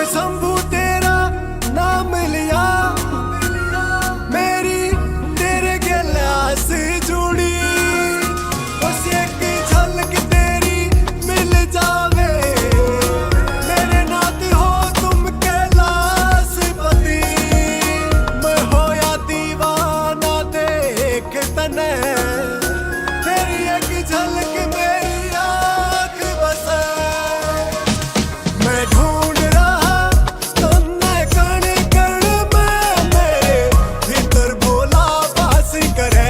शंभू तेरा नाम लिया, मेरी तेरे गला से जुड़ी, बस एक झलक तेरी मिल जावे, मेरे नाते हो तुम कैलाश पति। मैं होया दीवाना देख तने, तेरी एक झलक मेरी आँख बसे। मैं ढूंढ रहा तन्ने कण कण में, मेरे भीतर भोला वास करे।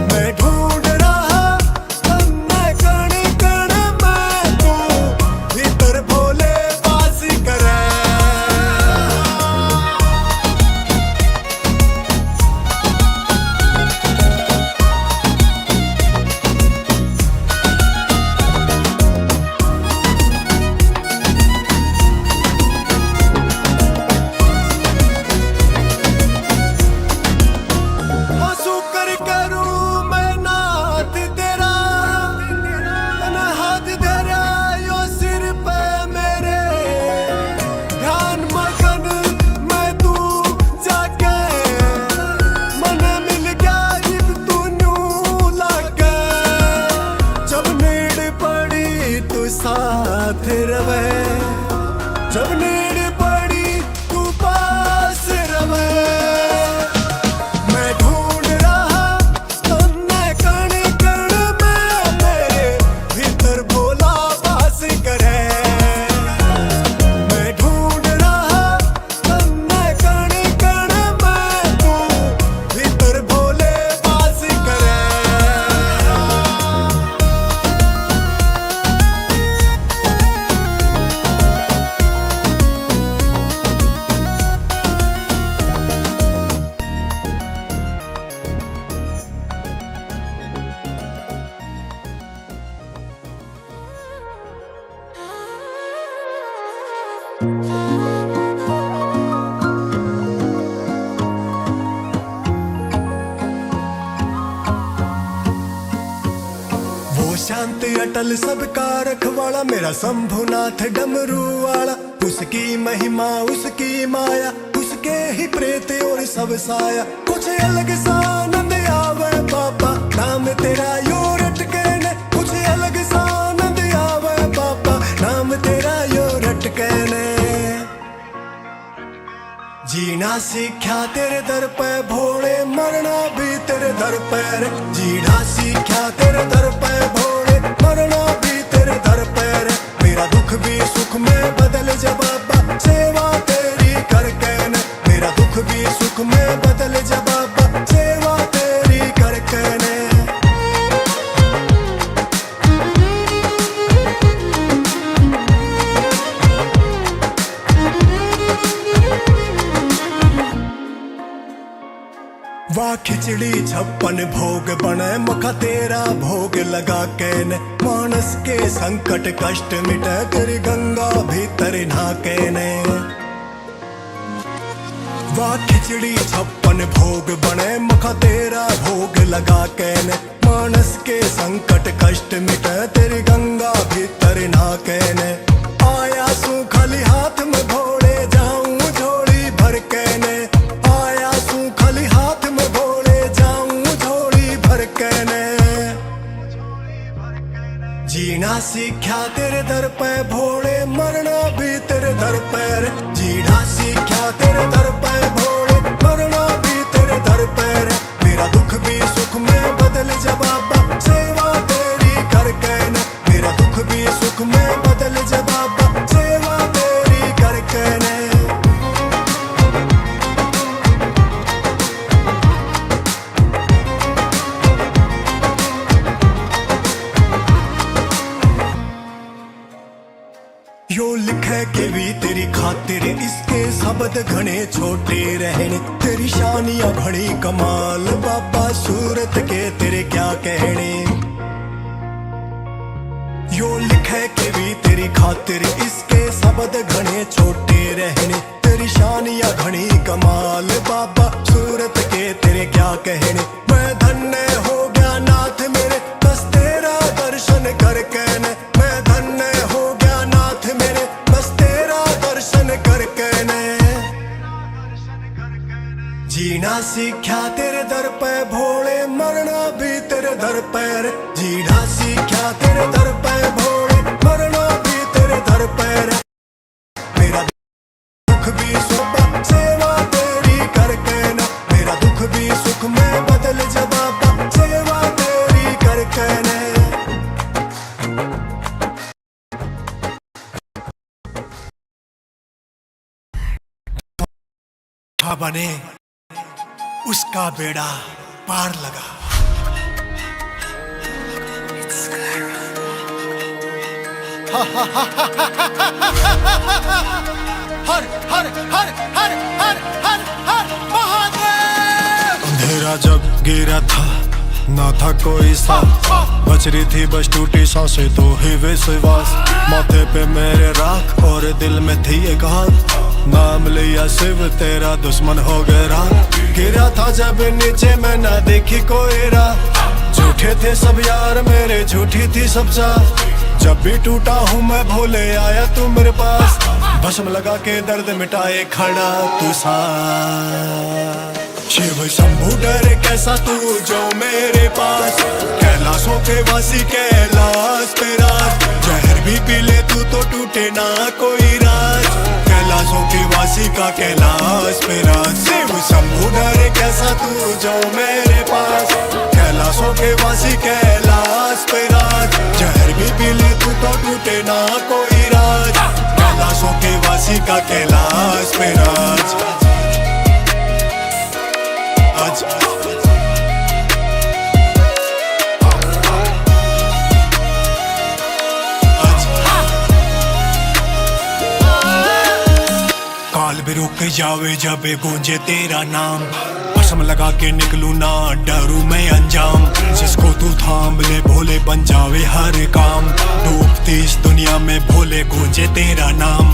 मैं ढूंढ रहा तन्ने कण कण में, तू भीतर भोले वास करे। आंसू कर करूं मैं नाथ तेरा, तने हाथ धरा यो सिर पे मेरे, ध्यान मगन मैं तू जाके, मन मिल गया जिब तू न्यू लागे। जब नीड़ पड़ी तू साथ रवे, जब नीड़ पड़ी तू पास रवे। मैं ढूंढ रहा तन्ने कण कण में, मेरे भीतर भोला वास करे। मैं ढूंढ रहा तन्ने कण कण में, तू भीतर भोले वास करे। वो शांत अटल सबका रखवाला, मेरा शंभुनाथ डमरू वाला। उसकी महिमा उसकी माया, उसके ही प्रेत और सब साया। कुछ अलग सा आनंद आवे बाबा, नाम तेरा यो रटके ने। कुछ अलग सा आनंद आवे बाबा, नाम तेरा यो रटके ने। जीना सीख्या तेरे दर पे भोले, मरना भी तेरे दर पे रे। जीना सीख्या तेरे दर पे भोले, मरना भी तेरे दर पे रे। मेरा दुख भी सुख में बदल जा बाबा, सेवा तेरी करके ने। मेरा दुख भी सुख में बदल जा बाबा, सेवा तेरी करके ने। वाह खिचड़ी 56 भोग बने, मखा तेरा भोग लगा के ने। मानस के संकट कष्ट मिटे, तेरी गंगा भीतर नहाके ने। वाह खिचड़ी 56 भोग बने, मखा तेरा भोग लगा के ने। मानस के संकट कष्ट मिटे, तेरी गंगा भीतर नहाके ने। आया सू खाली हाथ में भोले, जाऊं झोली भर के ने। आया सू खाली हाथ में भोले, जाऊं झोली भर के ने। जीना सीख्या तेरे दर पे भोले, मरना भी तेरे दर पे रे। जीना सीख्या तेरे दर पे भोले, मरना भी तेरे दर पे रे। मेरा दुख भी सुख में बदल जा बाबा, सेवा तेरी करके ने। मेरा दुख भी सुख में बदल जा बाबा, सेवा तेरी करके ने। यो लिखे के भी तेरी खातिर, इसके शब्द घने छोटे रहने। तेरी शानियां बड़ी कमाल बाबा, सूरत के तेरे क्या कहने। यो लिखे के भी तेरी खातिर, इसके शब्द घने छोटे रहने। तेरी शानियां घनी कमाल बाबा, सूरत के तेरे क्या कहने। मैं धन्य हो गया नाथ मेरे, बस तेरा दर्शन करके ने। मैं धन्य हो गया नाथ मेरे, बस तेरा सीख्या तेरे दर पे भोले, मरना भी तेरे दर पे रे। जीना सीख्या तेरे दर पे भोले, मरना भी तेरे दर पे रे। मेरा दुख भी सुख सेवा तेरी करके ना, मेरा दुख भी सुख में बदल जवाब सेवा तेरी करके ने। बने उसका बेड़ा पार लगा। हर हर हर हर हर हर हर महादेव। अंधेरा जब गिरा था ना था कोई साथ, बच रही थी बस टूटी सांसें तो ही विश्वास। माथे पे मेरे राख और दिल में थी एक हाथ, नाम लिया शिव तेरा दुश्मन हो गया। गिरा था जब नीचे मैं ना देखी कोई राह, झूठे थे सब यार मेरे झूठी थी सब चाह। जब भी टूटा हूँ मैं भोले आया तू मेरे पास, भस्म लगा के दर्द मिटाए खड़ा तू साथ। शिव शंभू डरे कैसा तू जो मेरे पास, कैलाशों के वासी कैलाश पे राज। जहर भी पी ले तू तो टूटे ना कोई राज, कैलाशों के वासी का कैलाश पे राज। शिव शंभू डरे कैसा तू जो मेरे पास, कैलाशों के वासी कैलाश पे राज। जहर भी पी ले तू तो टूटे ना कोई राज, कैलाशों के वासी का कैलाश पे राज। आज काल भी रुक जावे जब गूंजे तेरा नाम, भस्म लगा के निकलू ना डरू मैं अंजाम। जिसको तू थाम ले भोले बन जावे हर काम, डूबती इस दुनिया में भोले गूंजे तेरा नाम।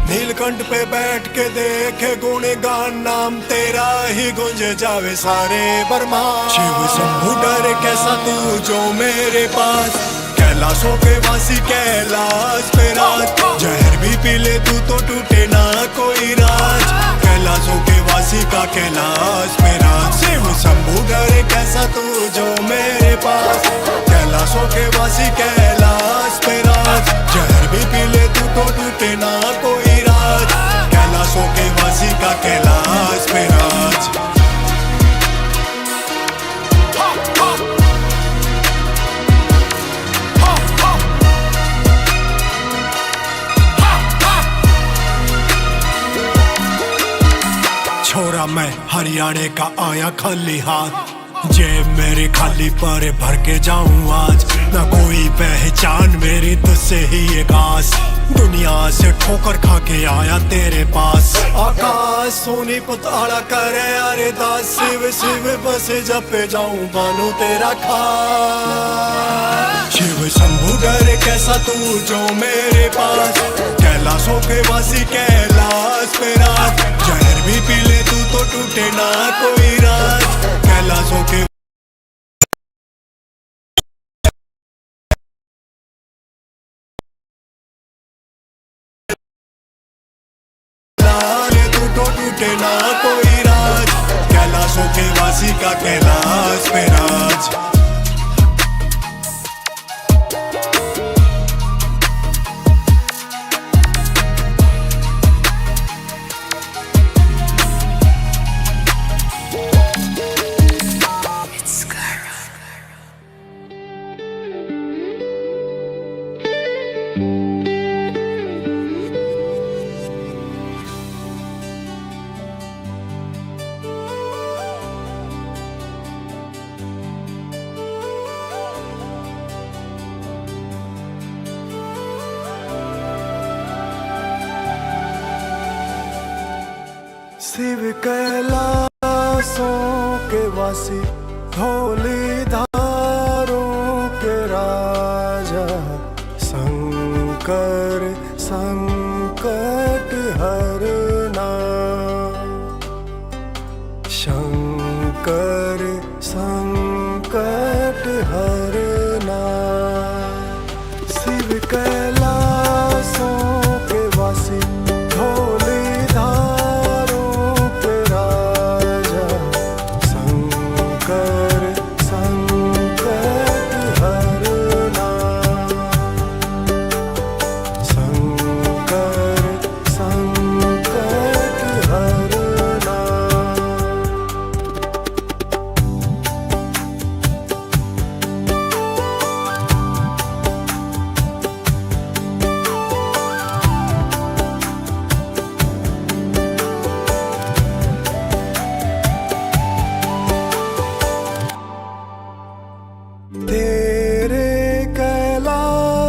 नीलकंठ पे बैठ के देखे गुणगान नाम तेरा ही गूंजे जावे सारे बरमान। शिव शंभू डरे कैसा तू जो मेरे पास, कैलाशों के वासी कैलाश पे राज। जहर भी पी ले तू तो टूटे ना कोई राज, कैलाशों के वासी का कैलाश पे राज। शिव शंभू डरे कैसा तू जो मेरे पास, कैलाशों के वासी कैलाश पे राज। जहर भी पी ले तू तो टूटे ना कोई राज, कैलाशों के वासी का कैलाश पे राज। छोरा मैं हरियाणा का आया खाली हाथ, जेब मेरी खाली पर भर के जाऊं आज। ना कोई पहचान मेरी तुझसे ही एक आस, दुनिया से ठोकर खा के आया तेरे पास। आकाश सोनी पुताड़ा करे अरे दास, शिव शिव बस जपे जाऊं बानू तेरा खास। शिव शंभू डरे कैसा तू जो मेरे पास, कैलाशों के वासी कैलाश पे राज। जहर भी पी ले तू तो टूटे ना कोई राज, कैलाशों के टूटे ना कोई राज, कैलाशों के वासी का कैलाश पे राज। शिव कैलाशों के वासी, धौली धारों के राजा। शंकर संकट हरना, शंकर संकट हरना। शिव कैलाशों के वासी, धौली धारों के राजा।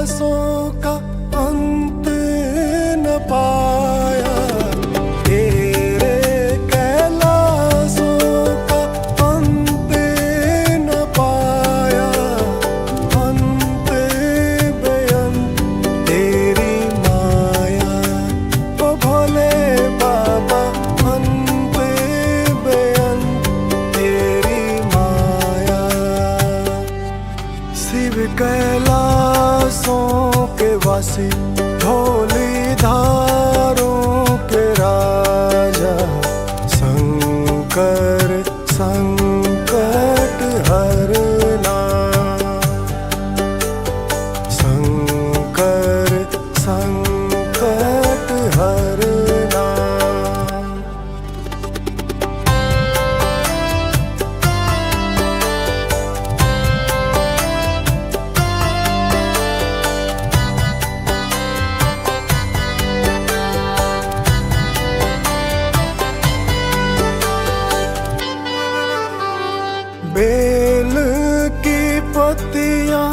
का अंत न पाया, तेरे कैलाशों का अंत न पाया। अंत बेअंत तेरी माया, ओ भोले बाबा अंत बेअंत तेरी माया। शिव कैलाशों के वासी, धौलीधारों के राजा, शंकर संकट हरना। शंकर संकट हरना। बेल की पत्तियां,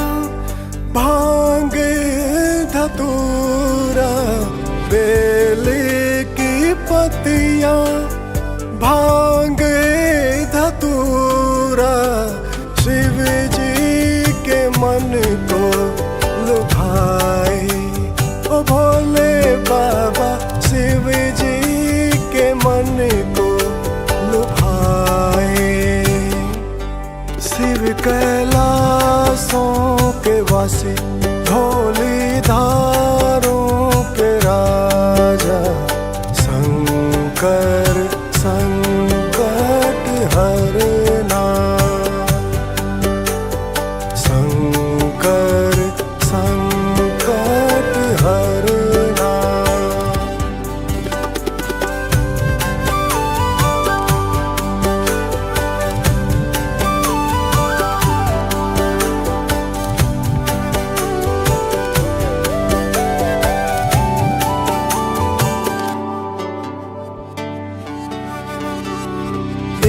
भांग धतूरा। बेल की पत्तियां, भांग धतूरा। शिव जी के मन को लुभाए, ओ भोले बाबा शिव जी के मन को लुभाए। शिव कैलाशों के वासी, धौलीधारों के राजा, शंकर संकट हरना। शंकर संकट हरना।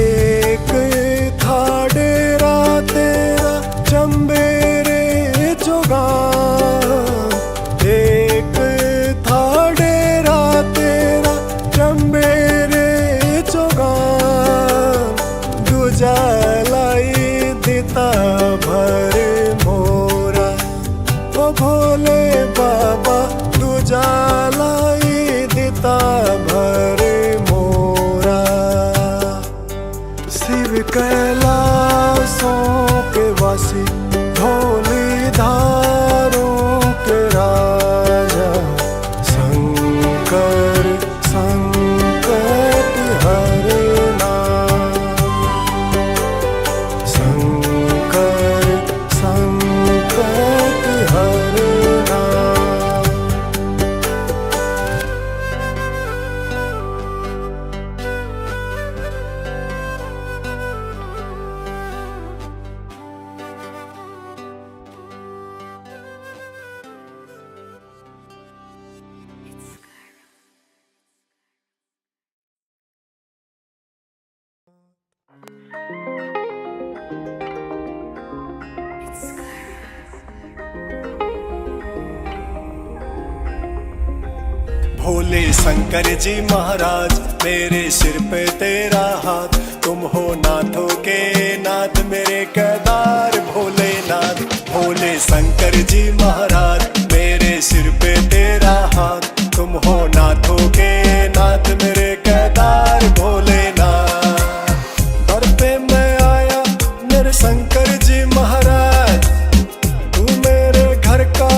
एक था डेरा तेरा चंबेरे जोगां। एक था डेरा तेरा चंबेरे जोगां। दूजा लाई दिता भर मोरा, ओ भोले बाबा दूजा लाई दिता भर मोरा। शिव कैलाशों के वासी, धौलीधारों के राजा, शंकर संकट हरना। शंकर संकट हरना। भोले शंकर जी महाराज, मेरे सिर पे तेरा हाथ। तुम हो नाथों के नाथ, मेरे केदार भोलेनाथ। भोले शंकर जी महाराज, मेरे सिर पे तेरा हाथ। तुम हो नाथों के नाथ, मेरे केदार भोलेनाथ। दर पे मैं आया मेरे शंकर जी महाराज, तू मेरे घर का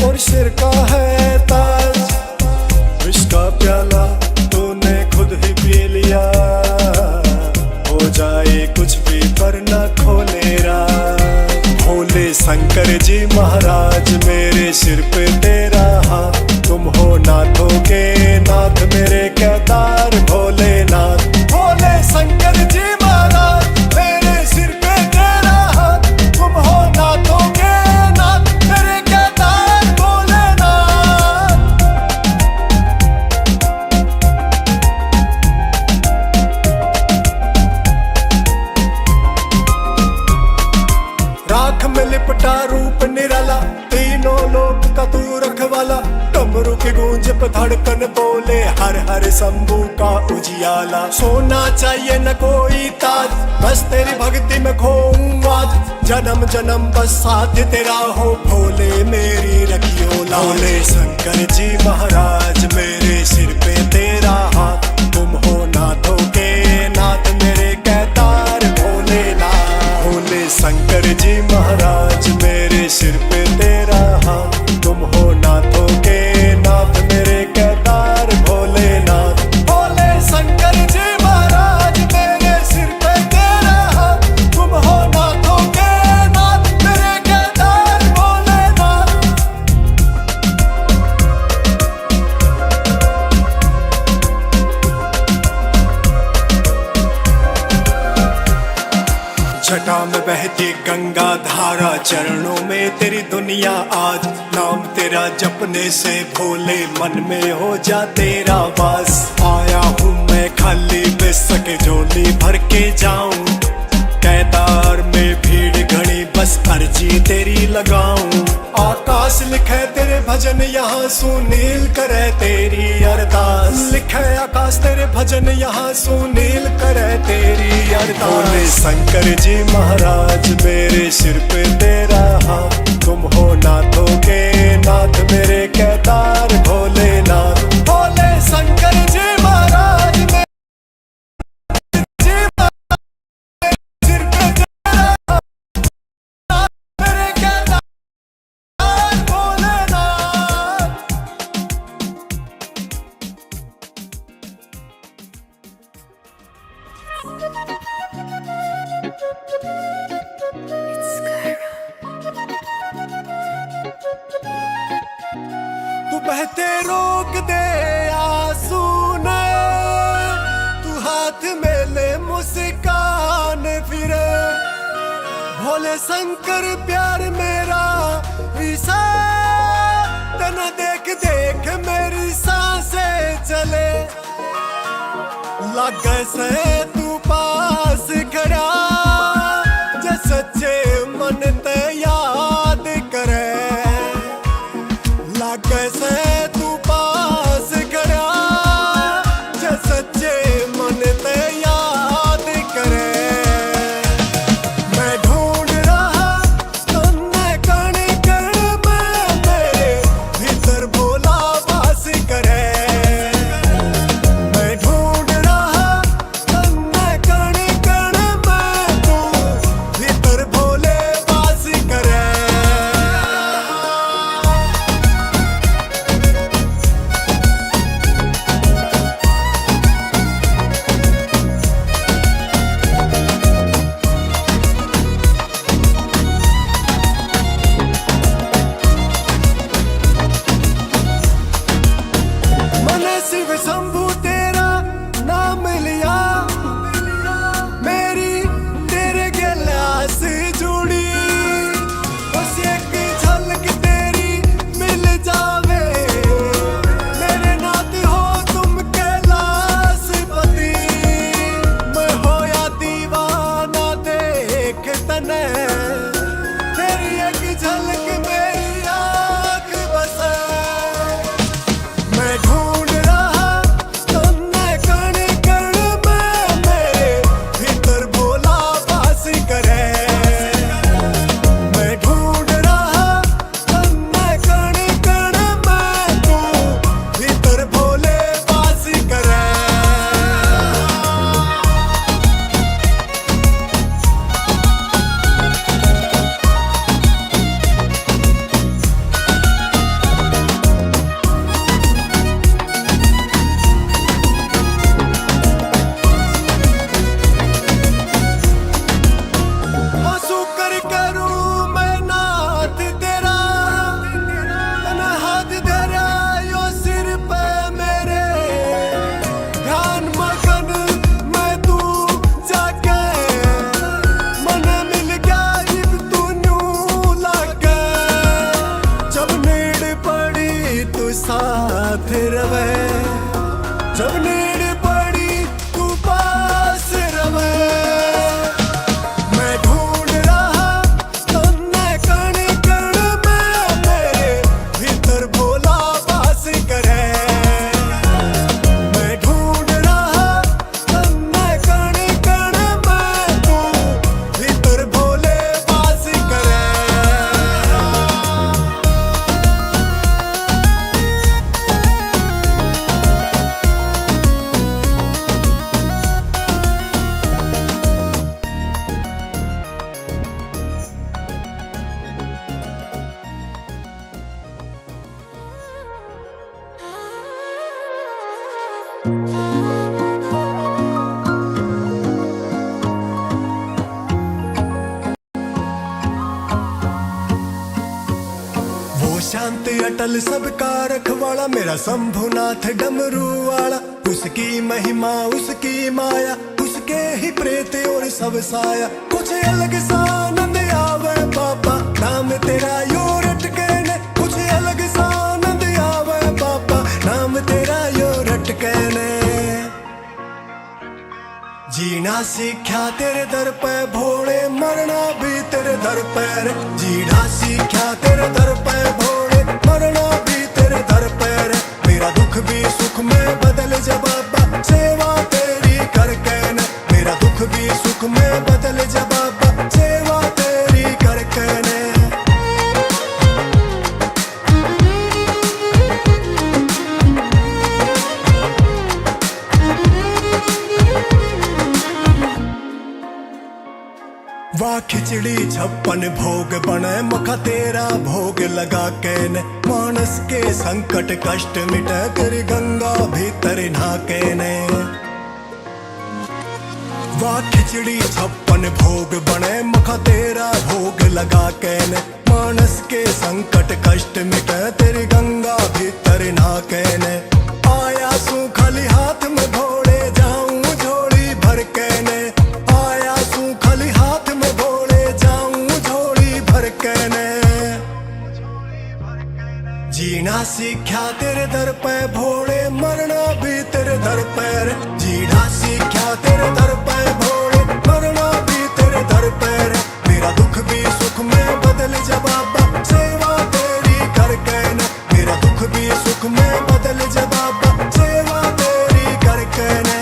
और सिर का है ताज। विष का प्याला तूने खुद ही पी लिया, हो जाए कुछ भी पर न खोले राज। भोले शंकर जी महाराज, मेरे सिर पे तेरा हाथ। तुम हो नाथों के नाथ, मेरे केदार भोलेनाथ। भोले शंकर जी महाराज, मेरे सिर पे तेरा हाथ। तुम हो नाथों के नाथ, मेरे केदार भोलेनाथ। राख में लिपटा रूप निराला, तीनों लोक का गूंज पे धड़कन बोले हर हर शंभू का उजियाला। सोना चाहिए न कोई ताज, बस तेरी भक्ति में खोऊं आज। जन्म जन्म बस साथ तेरा हो, भोले मेरी रखियो लाल। भोले शंकर जी महाराज मेरे सिर पे तेरा हाथ, तुम हो नाथों के नाथ मेरे केदार भोलेनाथ। भोले शंकर जी महाराज मेरे सिर पे तेरा हाथ, तुम हो नाथों के नाथ मेरे केदार भोलेनाथ। भोले शंकर जी महाराज मेरे सिर पे तेरा हाथ, तुम हो नाथों के नाथ मेरे केदार भोलेनाथ। जटा में बहती गंगा धारा, चरणों में तेरी दुनिया आज। नाम तेरा जपने से भोले मन में हो जा तेरा वास। आया हूँ मैं खाली बेसक झोली भर के जाऊं, केदार में भीड़ घनी बस अर्जी तेरी लगाऊं। आकाश लिखे तेरे भजन यहाँ सुनील करे तेरी अरदास। लिखे आकाश तेरे भजन यहाँ सुनील करे तेरी अरदास। भोले शंकर जी महाराज मेरे सिर पे तेरा हाथ, तुम हो नाथों के नाथ मेरे केदार भोलेनाथ। भोले शंकर जी महाराज मेरे सिर पे तेरा हाथ, मेरे केदार भोलेनाथ। तू बहते रोक दे आंसू ने, तू हाथ में ले मुस्कान फिरे। भोले शंकर प्यार मेरा विषा, तना देख देख मेरी सांसें चले। लगे से तू पास खड़ा, जो सच्चे मन ते याद करे। लगे से तू पास खड़ा, जो सच्चे मन ते याद करे। मैं ढूंढ रहा तन्ने कण कण में, मेरे भीतर भोला वास करे। मैं ढूंढ रहा तन्ने कण कण में, तू भीतर भोले वास करे। मैंने शिव शंभू तेरा नाम लिया, मेरी तेरे गला से जुड़ी। बस एक झलक तेरी मिल जावे, मेरे नाथ हो तुम कैलाशपति। मैं होया दीवाना देख तने, तेरी एक झलक मेरी आँख बसे। मैं ढूंढ रहा तन्ने कण कण में, मेरे भीतर भोला वास करे। मैं ढूंढ रहा तन्ने कण कण में, तू भीतर भोले वास करे। आंसू कर करूं मैं नाथ तेरा, तने हाथ धरा यो सिर पे मेरे। ध्यान मगन मैं तू जाके, मन मिल गया जिब तू न्यू लागे। जब नीड़ पड़ी तू साथ रवे, जब नीड़ पड़ी तू पास रवे। मैं ढूंढ रहा तन्ने कण कण में, मेरे भीतर भोला वास करे। वो शांत अटल सबका रखवाला मेरा शंभुनाथ डमरू वाला, उसकी महिमा उसकी माया, उसके ही प्रेत और सब साया। कुछ अलग सा आनंद आवे बाबा, नाम तेरा यो रटके ने। कुछ अलग सा आनंद आवे बाबा, नाम तेरा यो रटके ने। जीना सीख्या तेरे दर पे भोले, मरना भी तेरे दर पे रे। जीना सीख्या तेरे दर पे भोले, मरना भी तेरे दर पे रे। मेरा दुख भी सुख में बदल जा बाबा, सेवा तेरी करके ने। मेरा दुख भी सुख में बदल जा बाबा, सेवा तेरी करके ने। वाह खिचड़ी 56 भोग बने, मखा तेरा भोग लगा के ने। मानस के संकट कष्ट मिटे, तेरी गंगा भीतर नहाके ने। वाह खिचड़ी 56 भोग बने, मखा तेरा भोग लगा के ने। मानस के संकट कष्ट मिटे, तेरी गंगा भीतर नहाके ने। आया सू खाली हाथ में भोले, जाऊं झोली भर के ने। आया सू खाली हाथ में भोले, जाऊं झोली भर के ने। जीना सीख्या तेरे दर पे भोले, मरना भी तेरे दर पे रे। जीना सीख्या तेरे दर पे भोले, मरना भी तेरे दर पे रे। मेरा दुख भी सुख में बदल जा बाबा, सेवा तेरी करके ने। मेरा दुख भी सुख में बदल जा बाबा, सेवा तेरी करके ने।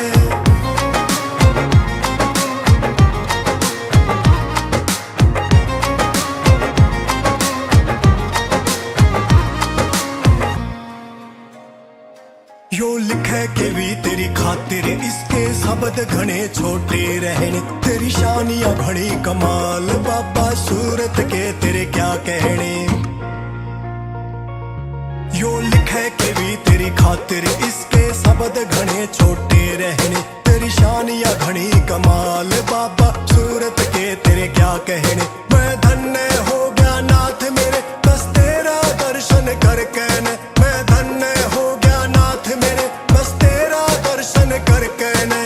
यो लिखे के भी तेरी खातिर, इसके शब्द घने छोटे रहने। तेरी शानियां घनी कमाल बाबा, सूरत के तेरे क्या कहने। यो लिखे के भी तेरी खातिर, इसके शब्द घने छोटे रहने। तेरी शानियां घनी कमाल बाबा, सूरत के तेरे क्या कहने। मैं धन्य हो गया नाथ मेरे, बस तेरा दर्शन करके ने। मैं धन्य हो गया नाथ मेरे, बस तेरा दर्शन करके ने।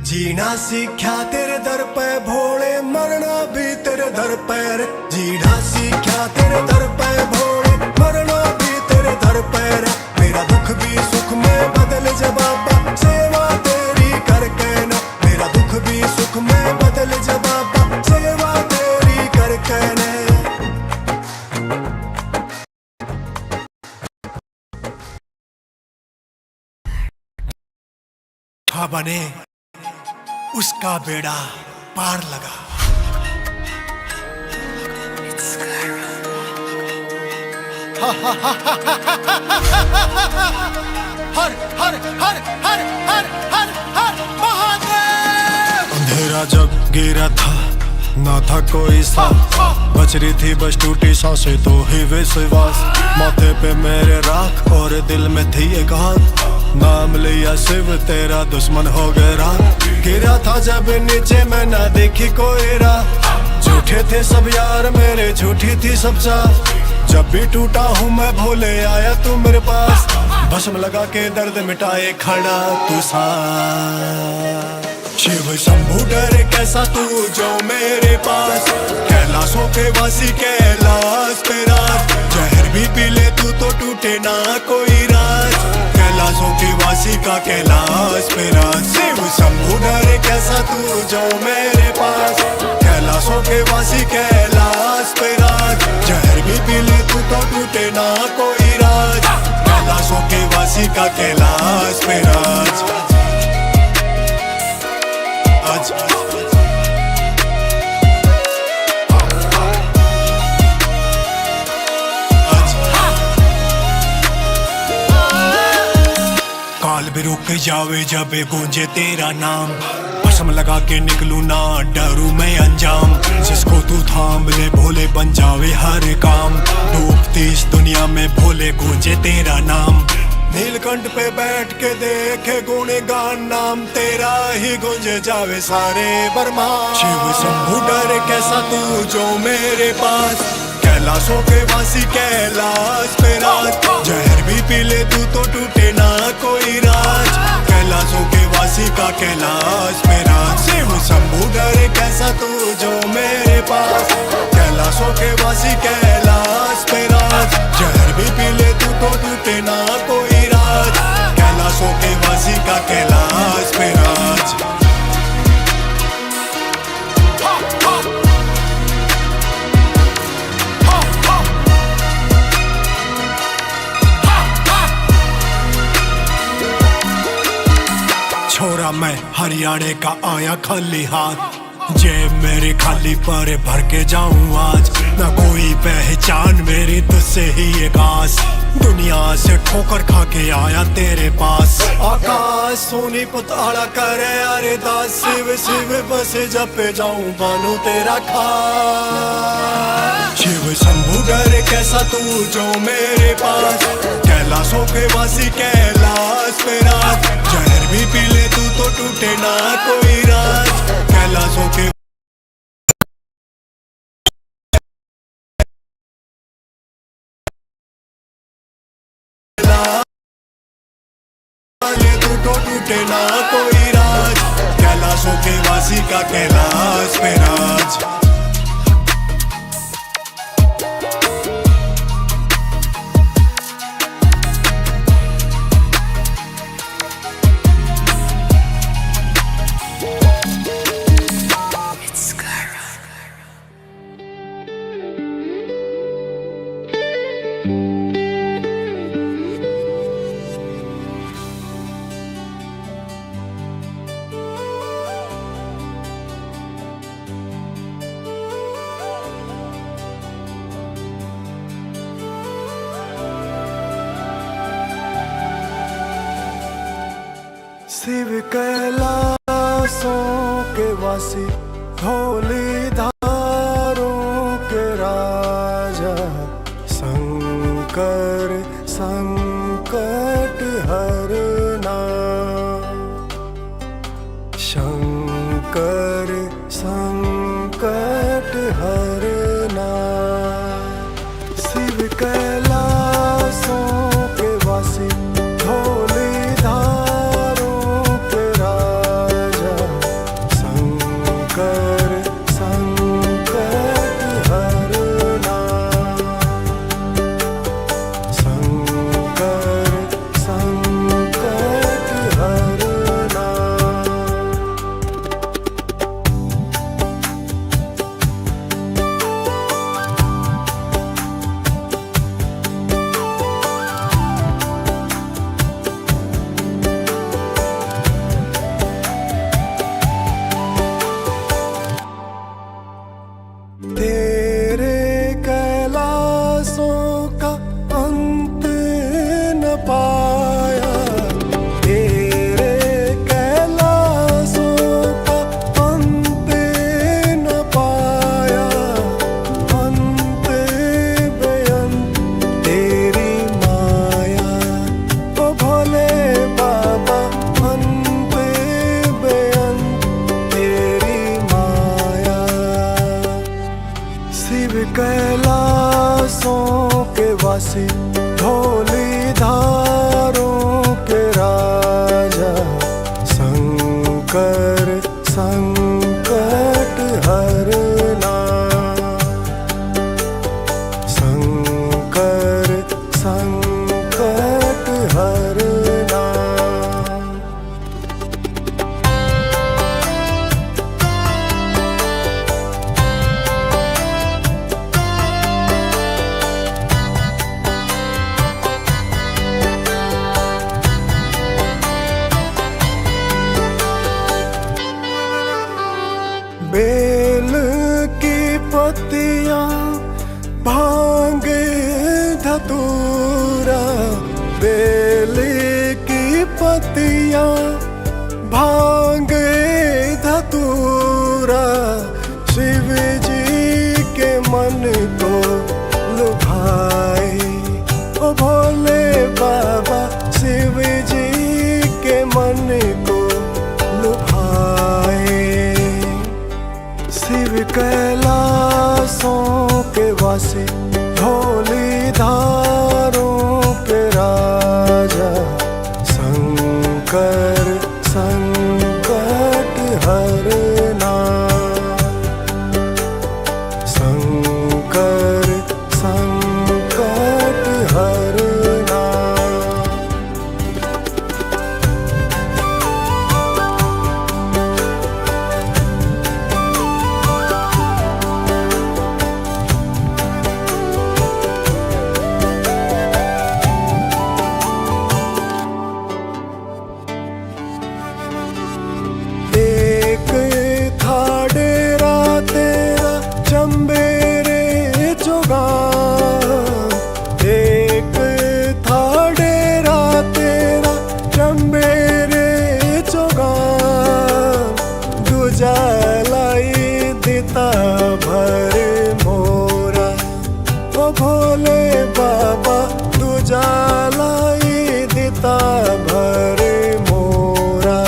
जीना सीख्या तेरे दर पे भोले, मरना भी तेरे दर पे रे। जीना सीख्या तेरे दर पे भोले, मरना भी तेरे दर पे रे। मेरा दुख भी सुख में बदल जा बाबा, सेवा तेरी करके ने। मेरा दुख भी सुख में बदल जा बाबा, सेवा तेरी करके ने। था बने उसका बेड़ा पार लगा। हर हर हर हर हर हर हर महादेव। अंधेरा जब गिरा था, ना था कोई साथ, बच रही थी बस टूटी सांसें तो ही विश्वास। माथे पे मेरे राख और दिल में थी एक हाथ, नाम लिया शिव तेरा दुश्मन हो गया रात। गिरा था जब नीचे मैं ना देखी कोई राह, झूठे थे सब यार मेरे, झूठी थी सब चाह। जब भी टूटा हूँ मैं भोले आया तू मेरे पास, भस्म लगा के दर्द मिटाए खड़ा तू साथ। शिव शंभू डरे कैसा तू जो मेरे पास, कैलाशों के वासी कैलाश पे राज। जहर भी पी ले तू तो टूटे ना कोई राज, कैलाशों के वासी का कैलाश पे राज। शिव शंभू डरे कैसा तू जो मेरे पास, कैलाशों के वासी कैलाश पे राज। जहर भी पी ले तू तो टूटे ना कोई राज, कैलाशों के वासी का कैलाश पे राज। काल भी रुक जावे जब गूंजे तेरा नाम, भस्म लगा के निकलू ना डरू मैं अंजाम। जिसको तू थाम ले भोले बन जावे हर काम, डूबती इस दुनिया में भोले गूंजे तेरा नाम। नीलकंठ पे बैठ के देखे गुणगान, नाम तेरा ही गुंज जावे सारे ब्रह्मांड। शिव शंभु डरे कैसा तू जो मेरे पास, कैलाशों के वासी कैलाश पे राज। जहर भी पी ले तू तो टूटे ना कोई राज, कैलाशों के वासी का कैलाश पे राज। शिव शंभु डरे कैसा तू जो मेरे पास, कैलाशों के वासी कैलाश पे राज। जहर भी पी ले तू तो टूटे ना कोई राज, कैलाशों के वासी का कैलाश पे राज। छोरा मैं हरियाणे का आया खाली हाथ, जेब मेरी खाली पर भर के जाऊं आज। ना कोई पहचान मेरी तुझसे ही एक आस, दुनिया से ठोकर खा के आया तेरे पास। आकाश सोनी पुताड़ा करे अरे दास, शिव शिव बस जपे जाऊं बानू तेरा खास। शिव शंभु डरे कैसा तू जो मेरे पास, कैलाशों के वासी कैलाश पे राज। जहर भी पी ले तू तो टूटे ना कोई राज, कैलाशों के तू तो टूटे ना कोई राज, कैलाशों के वासी का कैलाश पे राज। शिव कैलाशों के वासी, धौली धारों के राजा। शंकर संकट हरना, शंकर संकट हरना। शिव कैलाशों के वासी, धौली तेरे कैलाशों का अंत न पाया, तेरे कैलाशों का अंत न पाया। अंत बेअंत तेरी माया, ओ भोले बाबा। अंत बेअंत तेरी माया। शिव कैलाशों के वासी, धौली धारों के राजा। शंकर संकट हरना, शंकर संकट हरना। बेल की पत्तियां, भांग धतूरा। बेल की पत्तियां, भांग धतूरा। शिव जी के मन को लुभाए, ओ भोले बाबा। शिव धारों के राजा शंकर संकट हरना, शंकर संकट हरना। एक था डेरा तेरा चंबेरे चौगान, एक था डेरा तेरा चंबेरे चौगान। दूजा लाई दिता भर मोरा, ओ भोले बाबा दूजा लाई दिता भर मोरा।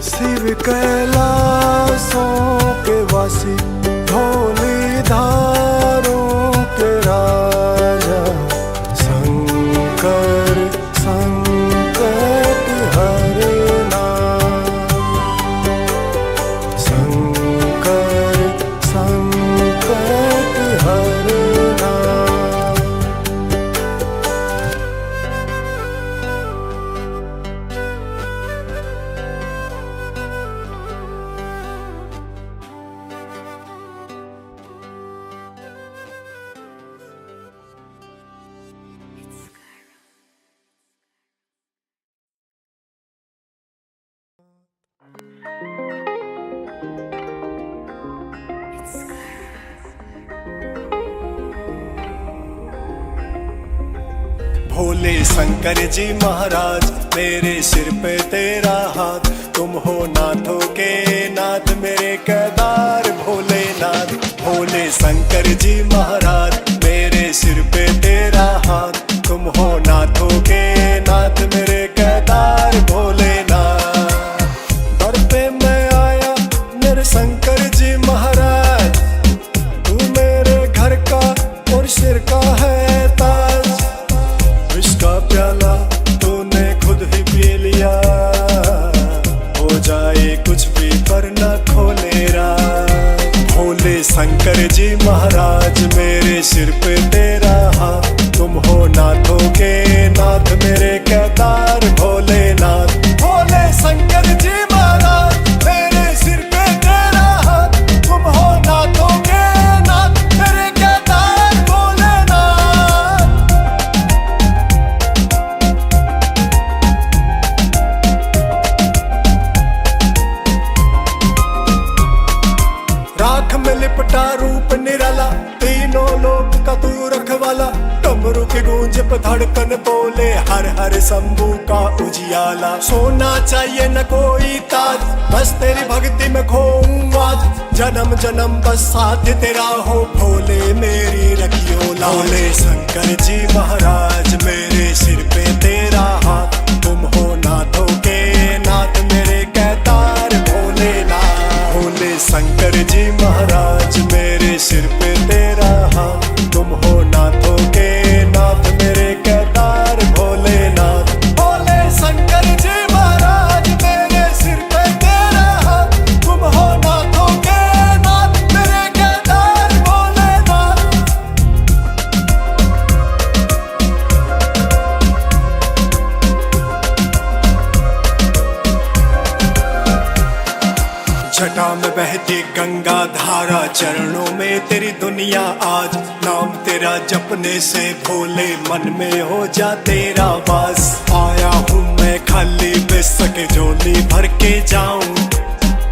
शिव कैलाशों के वासी भोली धारों के राजा शंकर संकट हरना, शंकर संकट हरना। भोले शंकर जी महाराज मेरे सिर पे तेरा हाथ, तुम हो नाथों के नाथ मेरे केदार भोलेनाथ। भोले शंकर जी महाराज मेरे सिर पे तेरा हाथ, तुम हो नाथों के नाथ मेरे केदार भोलेनाथ। दर पे मैं आया मेरे शंकर जी महाराज, तू मेरे घर का और सिर का है ताज। इसका प्याला तूने खुद ही पी लिया, हो जाए कुछ भी पर न खोले राज। भोले शंकर जी महाराज मेरे सिर पे तेरा हाथ, तुम हो नाथों के नाथ मेरे केदार भोलेनाथ। भोले शंकर जी महाराज मेरे सिर पे तेरा हाथ, तुम हो नाथों के नाथ मेरे केदार भोलेनाथ। राख में लिपटा रूप निराला, तीनों लोक का तू रखवाला। डमरू की गूंज पे धड़कन बोले हर हर शंभू का उजियाला। सोना चाहिए न कोई ताज, बस तेरी भक्ति में खोऊं आज। जन्म जन्म बस साथ तेरा हो भोले मेरी रखियो लाज। भोले शंकर जी महाराज मेरे सिर पे तेरा हाथ, तुम हो नाथों के नाथ मेरे केदार भोलेनाथ। भोले शंकर जी महाराज मेरे सिर पे तेरा हाथ, तुम हो नाथों के नाथ मेरे केदार भोलेनाथ। भोले शंकर जी महाराज मेरे सिर पे तेरा हाथ, तुम हो नाथों के नाथ मेरे केदार भोलेनाथ। जटा में बहती गंगा धारा, चरणों में तेरी दुनिया आज। नाम तेरा जपने से भोले मन में हो जा तेरा वास। आया हूँ मैं खाली बेसक झोली भर के जाऊं,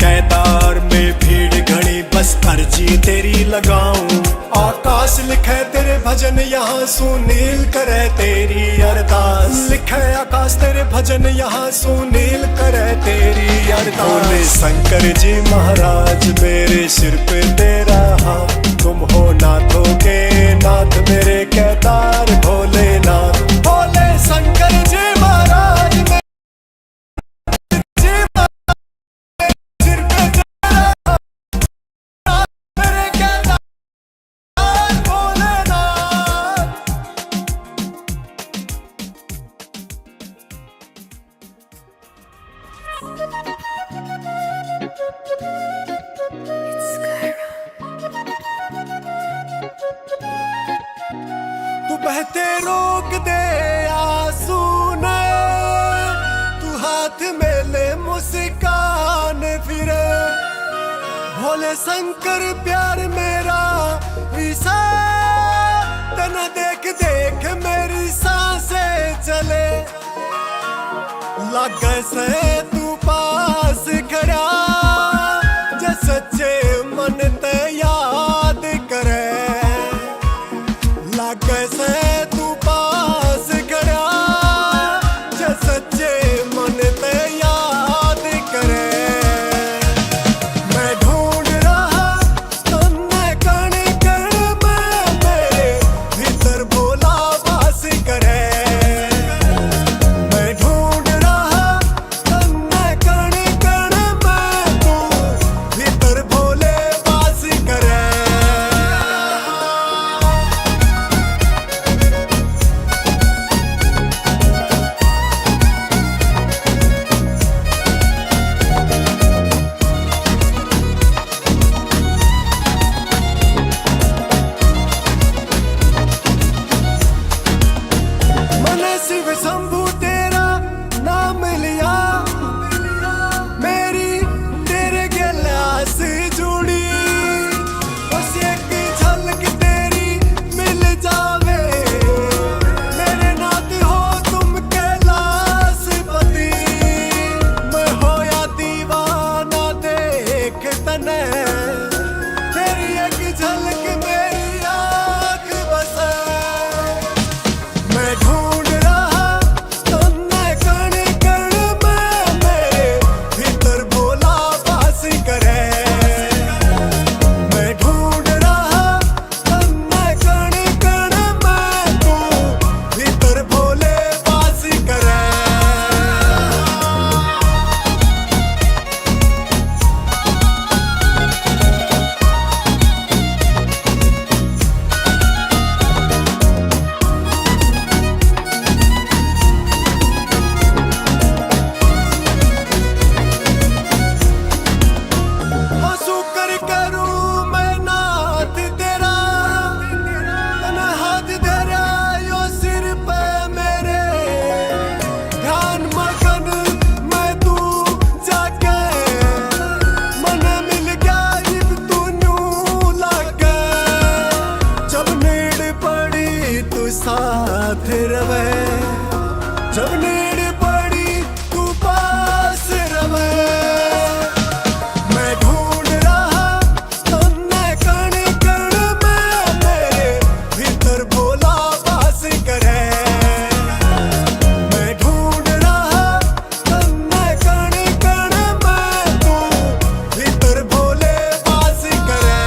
केदार में भीड़ घड़ी बस अर्जी तेरी लगाऊं। आकाश लिखे तेरे भजन यहाँ सुनील करे तेरी अरदास। लिखे आकाश तेरे भजन यहाँ सुनील करे तेरी अरदास। भोले शंकर जी महाराज मेरे सिर पे तेरा हाथ, तुम हो नाथों के नाथ मेरे केदार भोलेनाथ। भोले शंकर जी महाराज मेरे सिर पे तेरा हाथ, मेरे केदार भोलेनाथ। बहते रोक दे आंसू ने, तू हाथ में ले मुस्कान फिरे। भोले शंकर प्यार मेरा विसा, तना देख देख मेरी सांसें चले। लागे से तू पास खड़ा, जे सच्चे मन ते याद करे। लागे से तू पास खड़ा, जे सच्चे मन ते याद करे। मैं ढूंढ रहा तन्ने कण कण में, मेरे भीतर भोला वास करे। मैं ढूंढ रहा तन्ने कण कण में, तू भीतर भोले वास करे। मैंने शिव शंभू तेरा नाम लिया, मेरी तेरे गिलास जुड़ी। बस एक झलक तेरी मिल जावे, मेरे नाथ हो तुम कैलाशपति। मैं होया दीवाना देख तने, तेरी एक झलक मेरी आँख बसे। मैं ढूंढ रहा तन्ने कण कण में, मेरे भीतर भोला वास करे। मैं ढूंढ रहा तन्ने कण कण में, तू भीतर भोले वास करे। आंसू कर करूं मैं नाथ तेरा, तने हाथ धरा यो सिर पे मेरे। ध्यान मगन मैं तू जाके, मन मिल गया इब तू न्यू लागे। जब नीड़ पड़ी तू साथ रवे, जब नीड़ पड़ी तू पास रवे। मैं ढूंढ रहा तन्ने कण कण में, मेरे भीतर भोला वास करे। मैं ढूंढ रहा तन्ने कण कण में, तू भीतर भोले वास करे।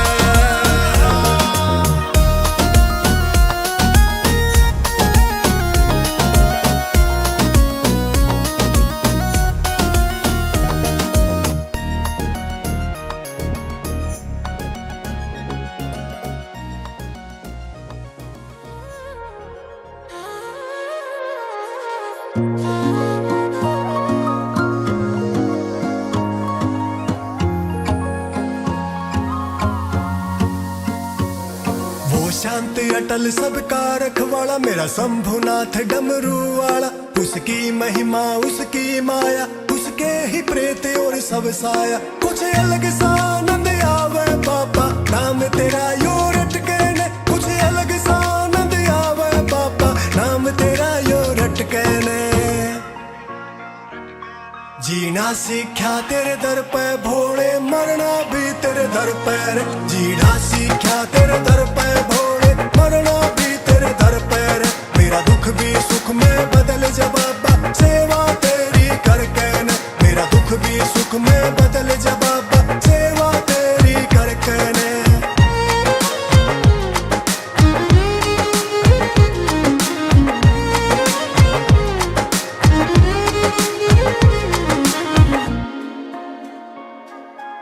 वो शांत अटल सबका रखवाला, मेरा शंभुनाथ डमरू वाला। उसकी महिमा उसकी माया, उसके ही प्रेत और सब साया। कुछ अलग सा आनंद आवे बाबा, नाम तेरा यो रटके ने। कुछ अलग सा आनंद आवे बाबा, नाम तेरा यो रटके ने। जीना सीख्या तेरे दर पे भोले, मरना भी तेरे दर पे रे। जीना सीख्या तेरे दर पे भोले, मरना भी तेरे दर पे रे। मेरा दुख भी सुख में बदल जा बाबा, सेवा तेरी करके ने। मेरा दुख भी सुख में बदल जा बाबा, सेवा तेरी करके ने।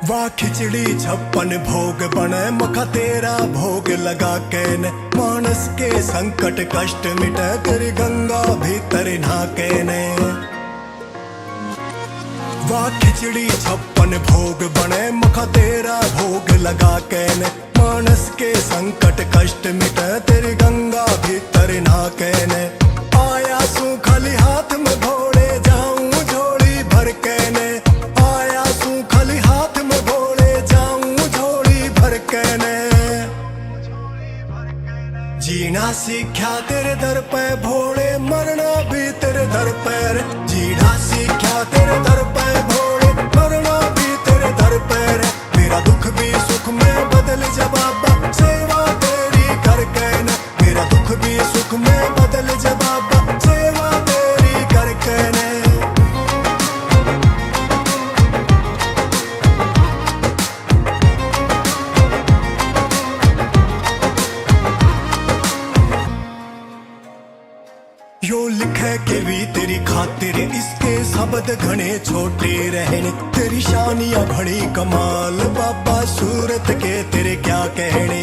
वाह खिचड़ी 56 भोग बने, मखा तेरा भोग लगा के ने। मानस के संकट कष्ट मिटे, तेरी गंगा भीतर नहाके ने। वाह खिचड़ी 56 भोग बने, मखा तेरा भोग लगा के ने। मानस के संकट कष्ट मिटे, तेरी गंगा भीतर नहा सीखा तेरे दर पे भोले मरना भी तेरे दर पे रे जीना सीखा तेरे दर पे भोले मरना भी तेरे दर पे रे मेरा दुख भी सुख में बदल जा बाबा सेवा तेरी करके न मेरा दुख भी सुख में बदल जा बाबा सेवा तेरी करके न यो लिखे के भी तेरी खातिर इसके शब्द घने छोटे रहने तेरी शानियां बड़ी कमाल बाबा सूरत के तेरे क्या कहने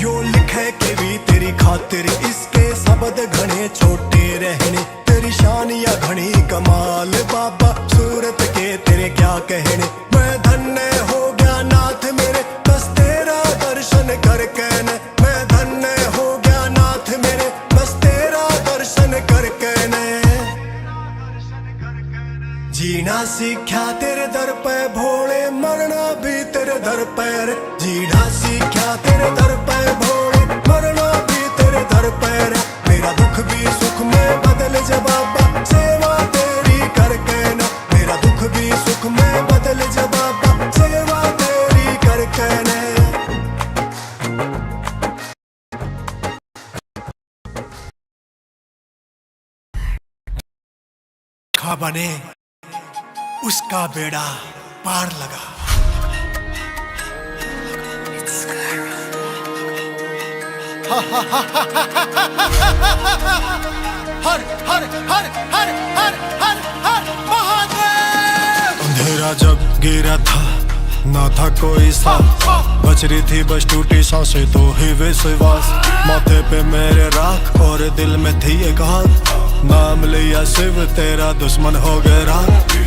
यो लिखे के भी तेरी खातिर इसके शब्द घने छोटे रहने तेरी शानियां घनी कमाल बाबा सूरत के तेरे क्या कहने मैं धन्य हो गया नाथ मेरे बस तेरा दर्शन करके न मैं धन्य हो गया नाथ मेरे बस तेरा दर्शन करके न जीना सीखा तेरे दर पे भोले मरना भी तेरे दर पे रे जीना सीखा तेरे दर पे भोले मरना भी तेरे दर पे रे मेरा दुख भी सुख में बदल जा बाबा सेवा तेरी करके न मेरा दुख भी सुख में बदल जा बाबा सेवा तेरी करके न खा बने उसका बेड़ा पार लगा हर हर हर हर हर हर हर महादेव अंधेरा जब गिरा था ना था कोई साथ बच रही थी बस टूटी सांसें तो ही विश्वास माथे पे मेरे राख और दिल में थी एक हाथ नाम लिया शिव तेरा दुश्मन हो गया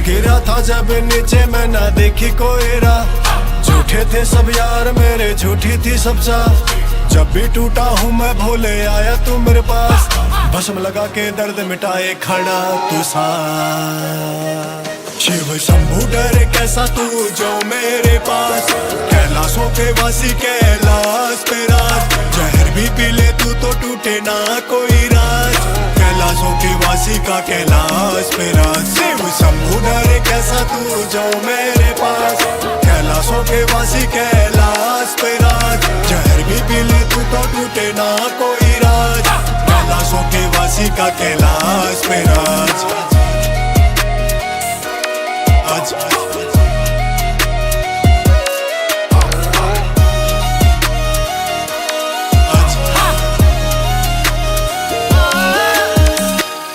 गिरा था जब नीचे मैं ना देखी कोई राह झूठे थे सब यार मेरे झूठी थी सब चाह जब भी टूटा हूँ मैं भोले आया तू मेरे पास भस्म लगा के दर्द मिटाए खड़ा तू सा शिव शंभू डरे कैसा तू जो मेरे पास कैलाशों के वासी कैलाश पे राज जहर भी पी ले तू तो टूटे ना कोई राज कैलाशों के वासी का कैलाश पे राज शिव शंभू डरे कैसा तू जो मेरे पास कैलाशों के वासी कैलाश पे राज जहर भी पी ले तू तो टूटे ना कोई राज कैलाशों के वासी का कैलाश पे राज आज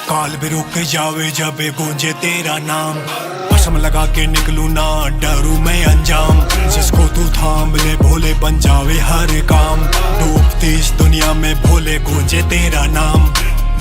काल भी रुक जावे जब गूंजे तेरा नाम भस्म लगा के निकलू ना डरू मैं अंजाम जिसको तू थाम ले भोले बन जावे हर काम डूबती इस दुनिया में भोले गूंजे तेरा नाम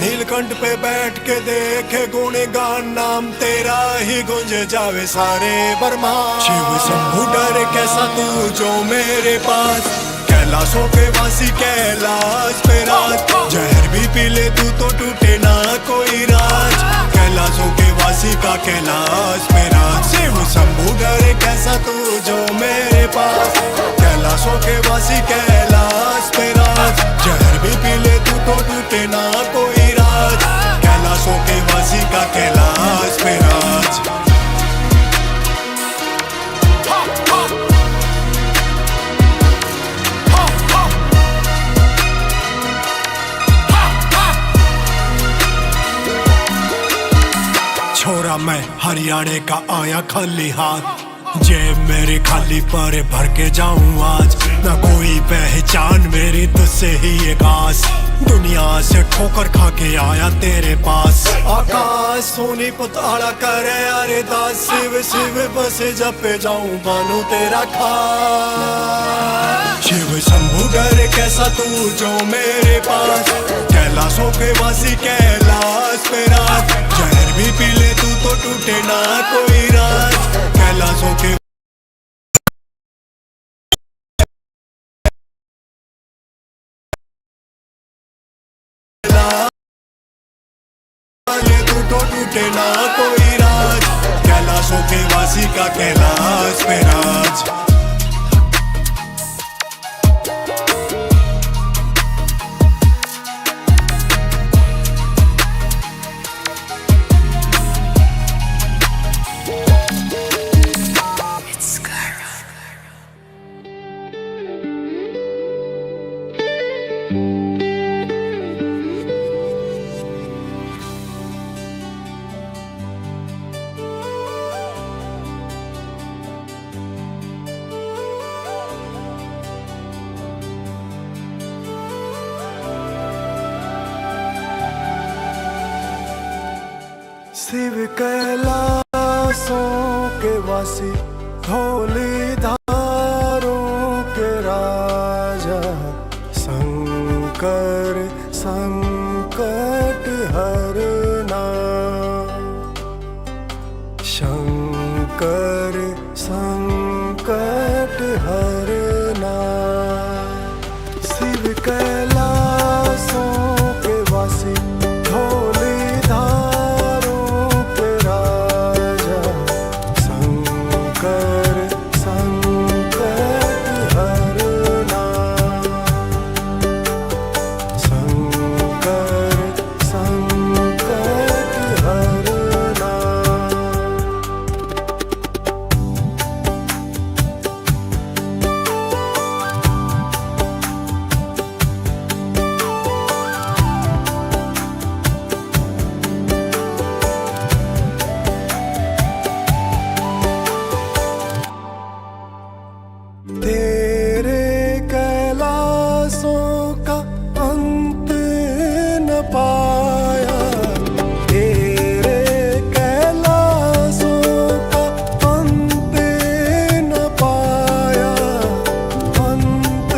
नीलकंठ पे बैठ के देखे गुणगान नाम तेरा ही गूंजे जावे सारे बर्मा शिव शंभू डरे कैसा तू जो मेरे पास कैलाशों के वासी कैलाश पे राज जहर भी पी ले तू तो टूटे ना कोई राज कैलाशों के वासी का कैलाश पे राज शिव शंभू डरे कैसा तू जो मेरे पास कैलाशों के वासी कैलाश पे राज जहर भी पी ले तू तो टूटे ना कोई राज कैलाशों के वासी का कैलाश पे राज छोरा मैं हरियाणे का आया खाली हाथ जेब मेरी खाली पर भर के जाऊं आज न कोई पहचान मेरी तुझसे ही एक आस दुनिया से ठोकर खा के आया तेरे पास आकाश सोनी पुताड़ा करे अरे दास शिव शिव बस जपे जाऊं बानू तेरा खास शिव शंभू डरे कैसा तू जो मेरे पास कैलाशों के वासी कैलाश पे राज जहर भी पी ले तू तो टूटे ना कोई राज कैलाशों के तो टूटे ना कोई राज कैलाशों के वासी का कैलाश पे राज शिव कैलाशों के वासी, धौली धारों के राजा, शंकर संकट हरना, शंकर संकट हरना। शिव कैलाशों के वासी, धौली तेरे कैलाशों का अंत न पाया, तेरे कैलाशों का अंत न पाया, अंत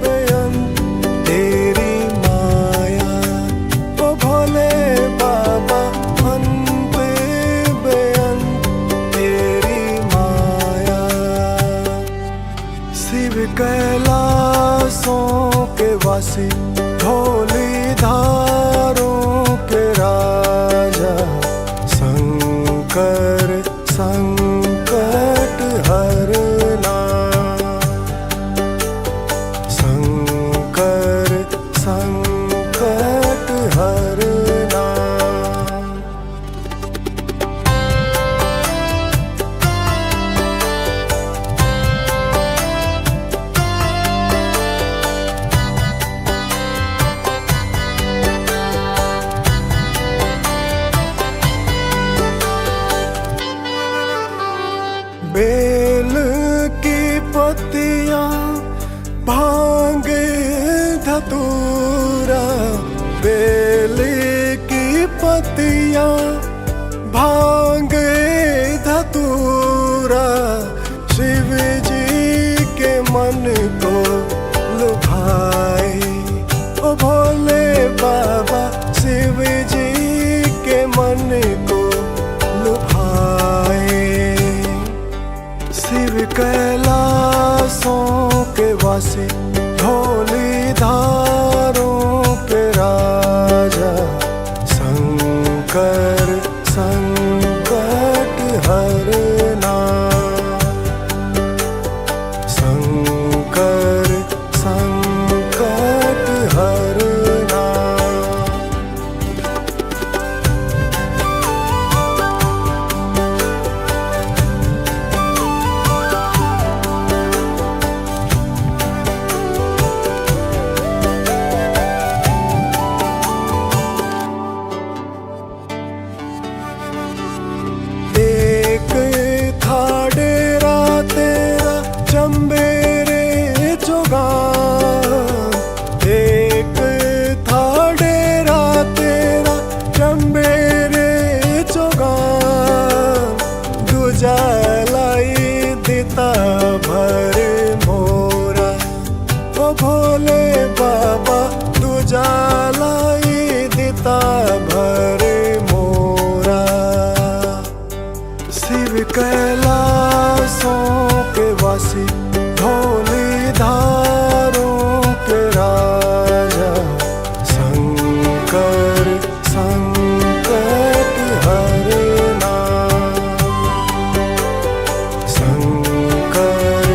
बेअंत तेरी माया, ओ भोले बाबा अंत बेअंत तेरी माया। शिव कैलाशों के वासी, धौली धारों के राजा, शंकर संकट हरना, शंकर संकट हरना। बेल की पत्तियां, भांग धतूरा, बेल की पत्तियां, भांग धतूरा, शिव जी के मन को लुभाए, ओ भोले बाबा शिव जी के मन को लुभाए। शिव कैलाशों के वासी, धौली धारों के राजा, शंकर संकट हरना, शंकर संकट हरना। चंबेरे जोगान, एक था डेरा तेरा चंबेरे जोगान, दूजा लाई दिता भर मोरा, ओ भोले बाबा दूजा लाई दिता भर मोरा। शिव कैलाशों के वासी, धौली धारों के राजा, शंकर संकट हरना, शंकर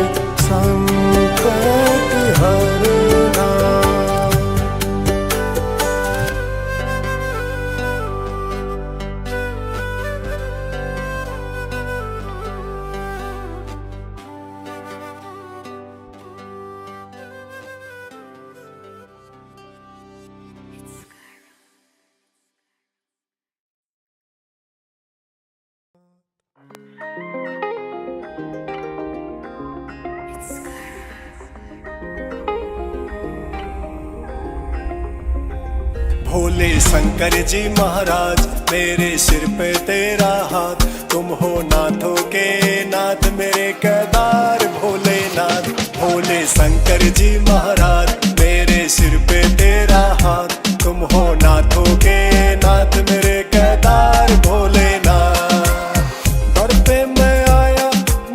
संकट हरना। भोले शंकर जी महाराज मेरे सिर पे तेरा हाथ, तुम हो नाथों के नाथ मेरे केदार भोलेनाथ। भोले शंकर जी महाराज मेरे सिर पे तेरा हाथ, तुम हो नाथों के नाथ मेरे केदार भोलेनाथ। दर पे मैं आया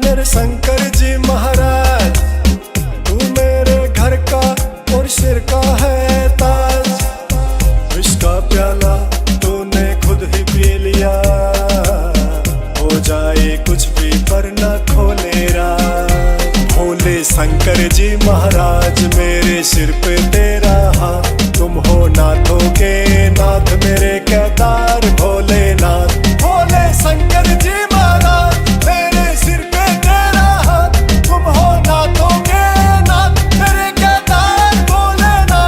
मेरे शंकर जी महाराज, तू मेरे घर का और सिर का है ताज। इसका प्याला तूने खुद ही पी लिया, हो जाए कुछ भी पर न खोले राज। भोले शंकर जी महाराज मेरे सिर पे तेरा हाथ, तुम हो नाथों के नाथ मेरे केदार भोलेनाथ। भोले शंकर जी महाराज मेरे सिर पे तेरा हाथ, तुम हो नाथों के नाथ मेरे केदार भोलेनाथ।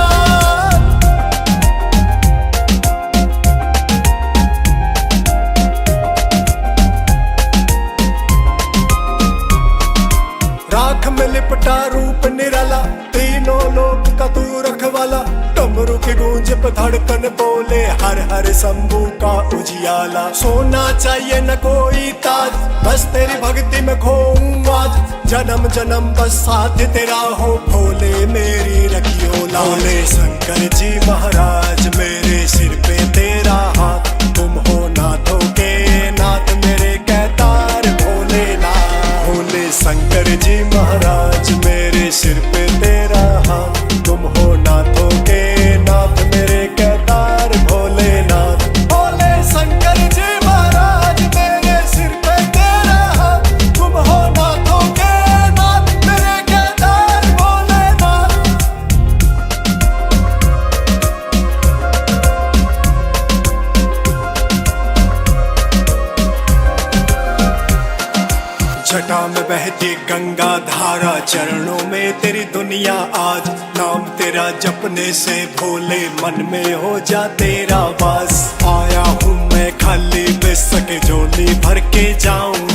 राख में लिपटा रूप निराला, तीनों लोक का तू रखवाला। डमरू की गूंज पे धड़कन बोले हर हर शंभू का उजियाला। सोना चाहिए न कोई ताज, बस तेरी भक्ति में खोऊं आज। जन्म जन्म बस साथ तेरा हो, भोले मेरी रखियो लाज। भोले शंकर जी महाराज मेरे सिर पे तेरा हाथ, तुम हो नाथों के नाथ मेरे केदार भोलेनाथ। भोले शंकर जी महाराज मेरे सिर पे तेरा हाथ, तुम हो नाथों के नाथ मेरे केदार भोलेनाथ। भोले शंकर जी महाराज मेरे सिर पे तेरा हाथ, तुम हो नाथों के नाथ मेरे केदार भोलेनाथ। जटा में बहती गंगा धारा, चरणों में तेरी दुनिया आज। नाम तेरा जपने से भोले मन में हो जा तेरा वास। आया हूँ मैं खाली बेसक झोली भर के जाऊं,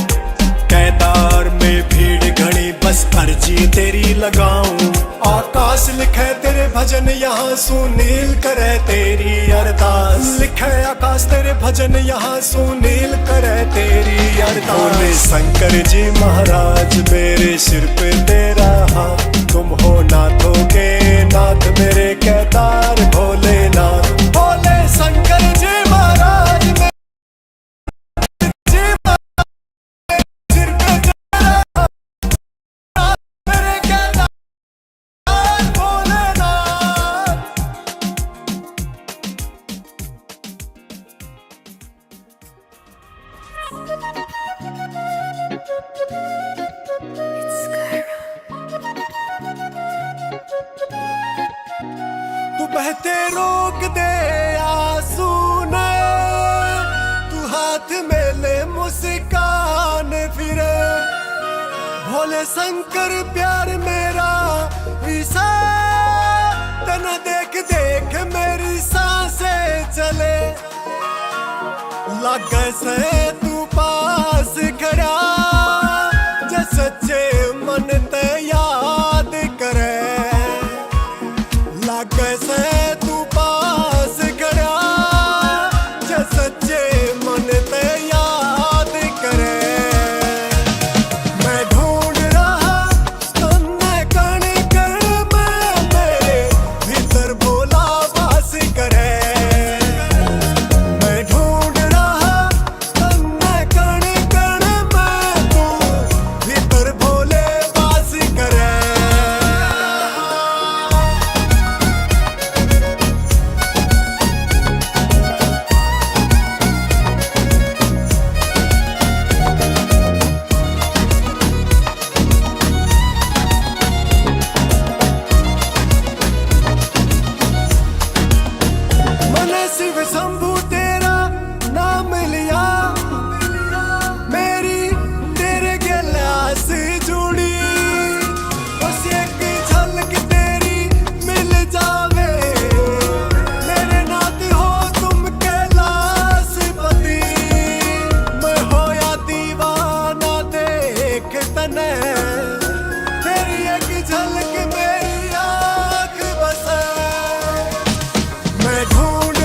केदार में भीड़ घड़ी बस अर्जी तेरी लगाऊं। आकाश लिखे तेरे भजन यहाँ सुनील करे तेरी अरदास। लिखे आकाश तेरे भजन यहाँ सुनील करे तेरी अरदास। भोले शंकर जी महाराज मेरे सिर पे तेरा हाथ, तुम हो नाथों के नाथ मेरे केदार भोलेनाथ। भोले शंकर जी महाराज मेरे सिर पे तेरा हाथ, मेरे केदार भोलेनाथ। तू बहते रोक दे आंसू ने, तू हाथ में ले मुस्कान फिरे। भोले शंकर प्यार मेरा विसा, तना देख देख मेरी सांसें चले। लगे से तू पास खड़ा, जो सच्चे मन ते याद करे। लगे से तू पास खड़ा, जो सच्चे मन ते याद करे। मैं ढूंढ रहा तन्ने कण कण में, मेरे भीतर भोला वास करे। मैं ढूंढ रहा तन्ने कण कण में, तू भीतर भोले वास करे। मैंने शिव शंभू तेरा नाम लिया, मेरी तेरे गला से जुड़ी। बस एक झलक तेरी मिल जावे, मेरे नाथ हो तुम कैलाशपति। मैं होया दीवाना देख तने, तेरी एक झलक मेरी आँख बसे। मैं ढूंढ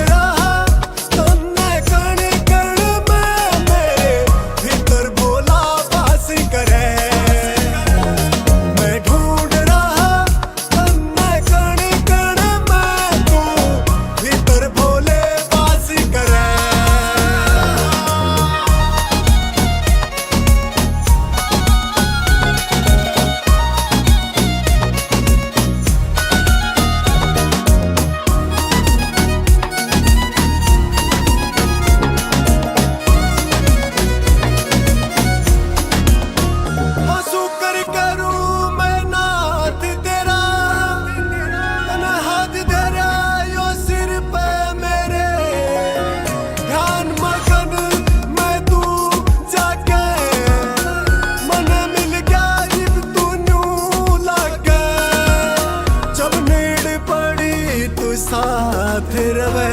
भी तू साथ रवे,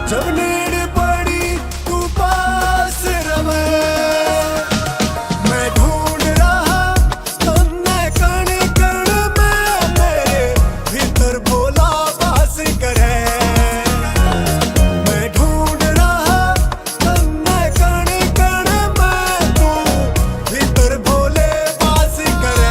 जब नीड पड़ी तू पास रवे। मैं ढूंढ रहा तन्ने कण कण में, मेरे भीतर भोला वास करे। मैं ढूंढ रहा तन्ने कण कण में, तू भीतर भोले वास करे।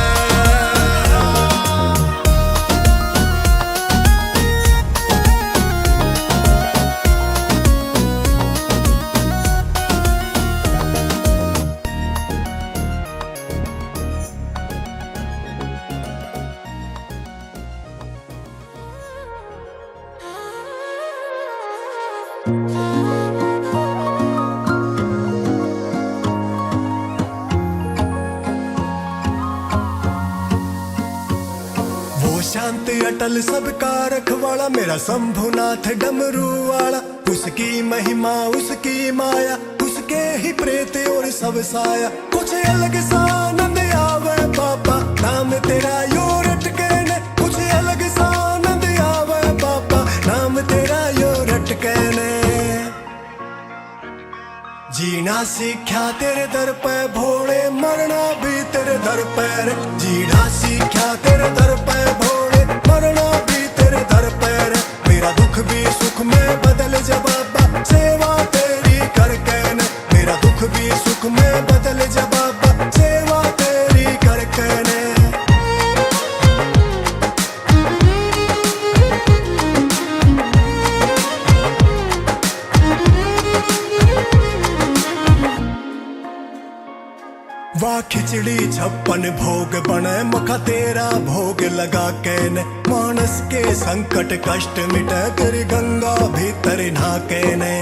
वो शांत अटल सबका रखवाला, मेरा शंभुनाथ डमरू वाला। उसकी महिमा उसकी माया, उसके ही प्रेत और सब साया। कुछ अलग सा आनंद आवे बाबा, नाम तेरा यो रटके ने। कुछ अलग सा आनंद आवे बाबा, नाम तेरा यो रटके ने। जीना सीख्या तेरे दर पे भोले, मरना भी तेरे दर पे रे। जीना सीख्या तेरे दर पे भोले, मरना भी तेरे दर पे रे। मेरा दुख भी सुख में बदल जा बाबा, सेवा तेरी करके ने। मेरा दुख भी सुख में बदल जा बाबा, सेवा तेरी करके ने। वाह खिचड़ी 56 भोग बने, मखा तेरा भोग लगा के ने। मानस के संकट कष्ट मिटे, तेरी गंगा भीतर नहाके ने।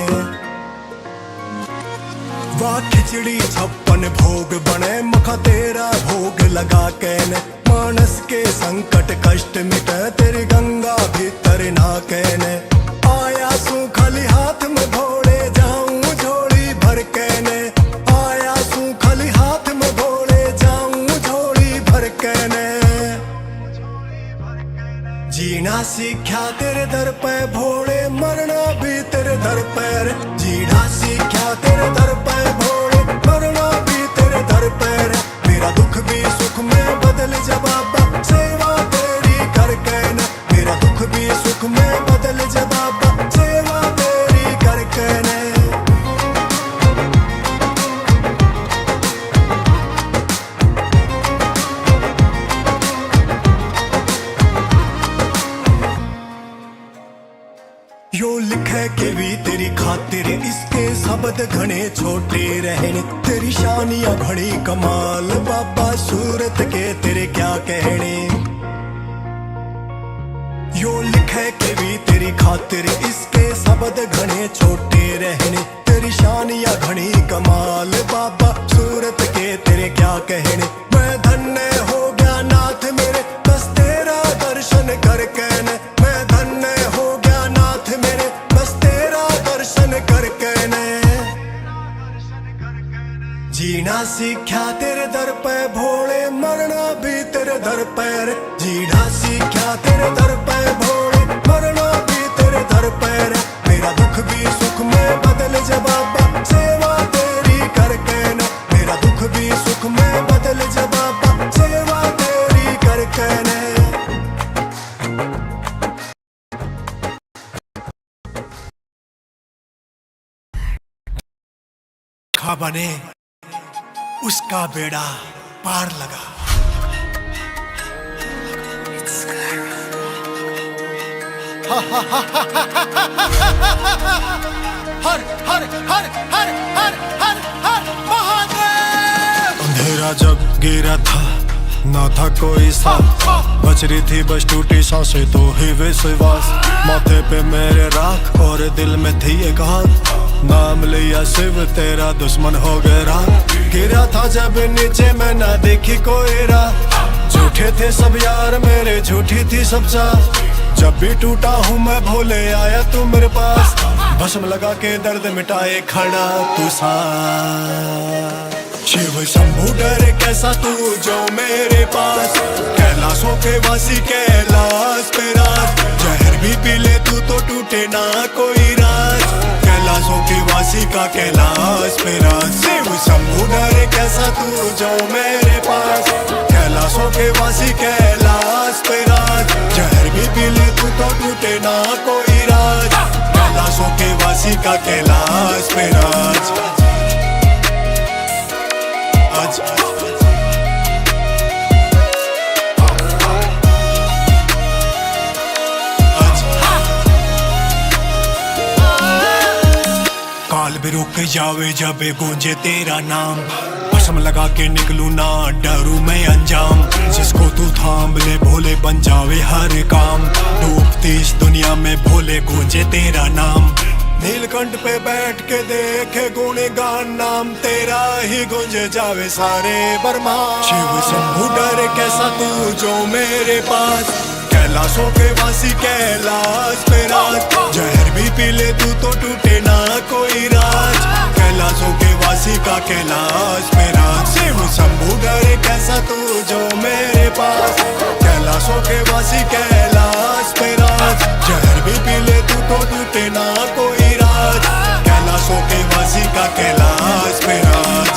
वाह खिचड़ी 56 भोग बने, मखा तेरा भोग लगा के ने। मानस के संकट कष्ट मिटे, तेरी गंगा भीतर नहाके ने। आया सू खाली हाथ में भोले, जाऊं झोली भर के ने। आया सू खाली हाथ में भोले, जाऊं झोली भर के ने। जीना सीख्या तेरे दर पे भोले, मरना भी तेरे दर पे रे। जीना सीख्या तेरे दर पे भोले, मरना भी तेरे दर पे रे। मेरा दुख भी सुख में बदल जा बाबा, सेवा तेरी करके न। मेरा दुख भी सुख में बदल जा बाबा, सेवा तेरी करके न। यो लिखे के भी तेरी खातिर, इसके शब्द घने छोटे रहने। तेरी शानियां घनी कमाल बाबा, सूरत के तेरे क्या कहने। यो लिखे के भी तेरी खातिर, इसके शब्द घने छोटे रहने। तेरी शानियां घनी कमाल बाबा, सूरत के तेरे क्या कहने। मैं धन्य हो गया नाथ मेरे, बस तेरा दर्शन करके ने। मैं धन्य हो गया नाथ मेरे, बस तेरा दर्शन करके ने। जीना सीख्या तेरे दर पे भोले, मरना भी तेरे दर पे रे। जीना सीख्या तेरे दर पे भोले, मरना भी तेरे दर पे रे। मेरा दुख भी सुख में बदल जा बाबा, सेवा तेरी करके न। मेरा दुख भी सुख में बदल जा बाबा, सेवा तेरी करके न। खा बने उसका बेड़ा पार लगा। हर हर हर हर हर हर हर महादेव। अंधेरा जब गिरा था, ना था कोई साथ, बच रही थी बस टूटी सांसें, तो ही विश्वास। माथे पे मेरे राख और दिल में थी एक हाथ, नाम लिया शिव तेरा दुश्मन हो गया रात। गिरा था जब नीचे मैं ना देखी कोई राह, झूठे थे सब यार मेरे, झूठी थी सब चाह। जब भी टूटा हूँ मैं भोले, आया तू मेरे पास, भस्म लगा के दर्द मिटाए खड़ा तू साथ। शिव शंभू डरे कैसा तू जो मेरे पास, कैलाशों के वासी कैलाश पे राज। जहर टूटे ना कोई राज। कैलाशों के वासी का कैलाश पे राज। शिव शंभू डरे कैसा तू जो मेरे पास। कैलाशों के वासी कैलाश पे राज। जहर भी पी ले तू तो टूटे ना कोई राज। कैलाशों के वासी का कैलाश पे राज। आज काल भी रुक जावे जब गूंजे तेरा नाम। भस्म लगा के निकलूं ना डरूं मैं अंजाम। जिसको तू थाम ले भोले बन जावे हर काम। डूबती इस दुनिया में भोले गूंजे तेरा नाम। नीलकंठ पे बैठ के देखे गुणगान नाम तेरा ही गूंज जावे सारे बरमान। शिव शंभू डरे कैसा तू जो मेरे पास। कैलाशों के वासी कैलाश पे राज। जहर भी पी ले तू तो टूटे ना कोई राज। कैलाशों के वासी का कैलाश पे राज। शिव शंभू डरे कैसा तू जो मेरे पास। कैलाशों के वासी कैलाश पे राज। जहर भी पी ले तू तो टूटे ना कोई राज। कैलाशों के वासी का कैलाश पे राज।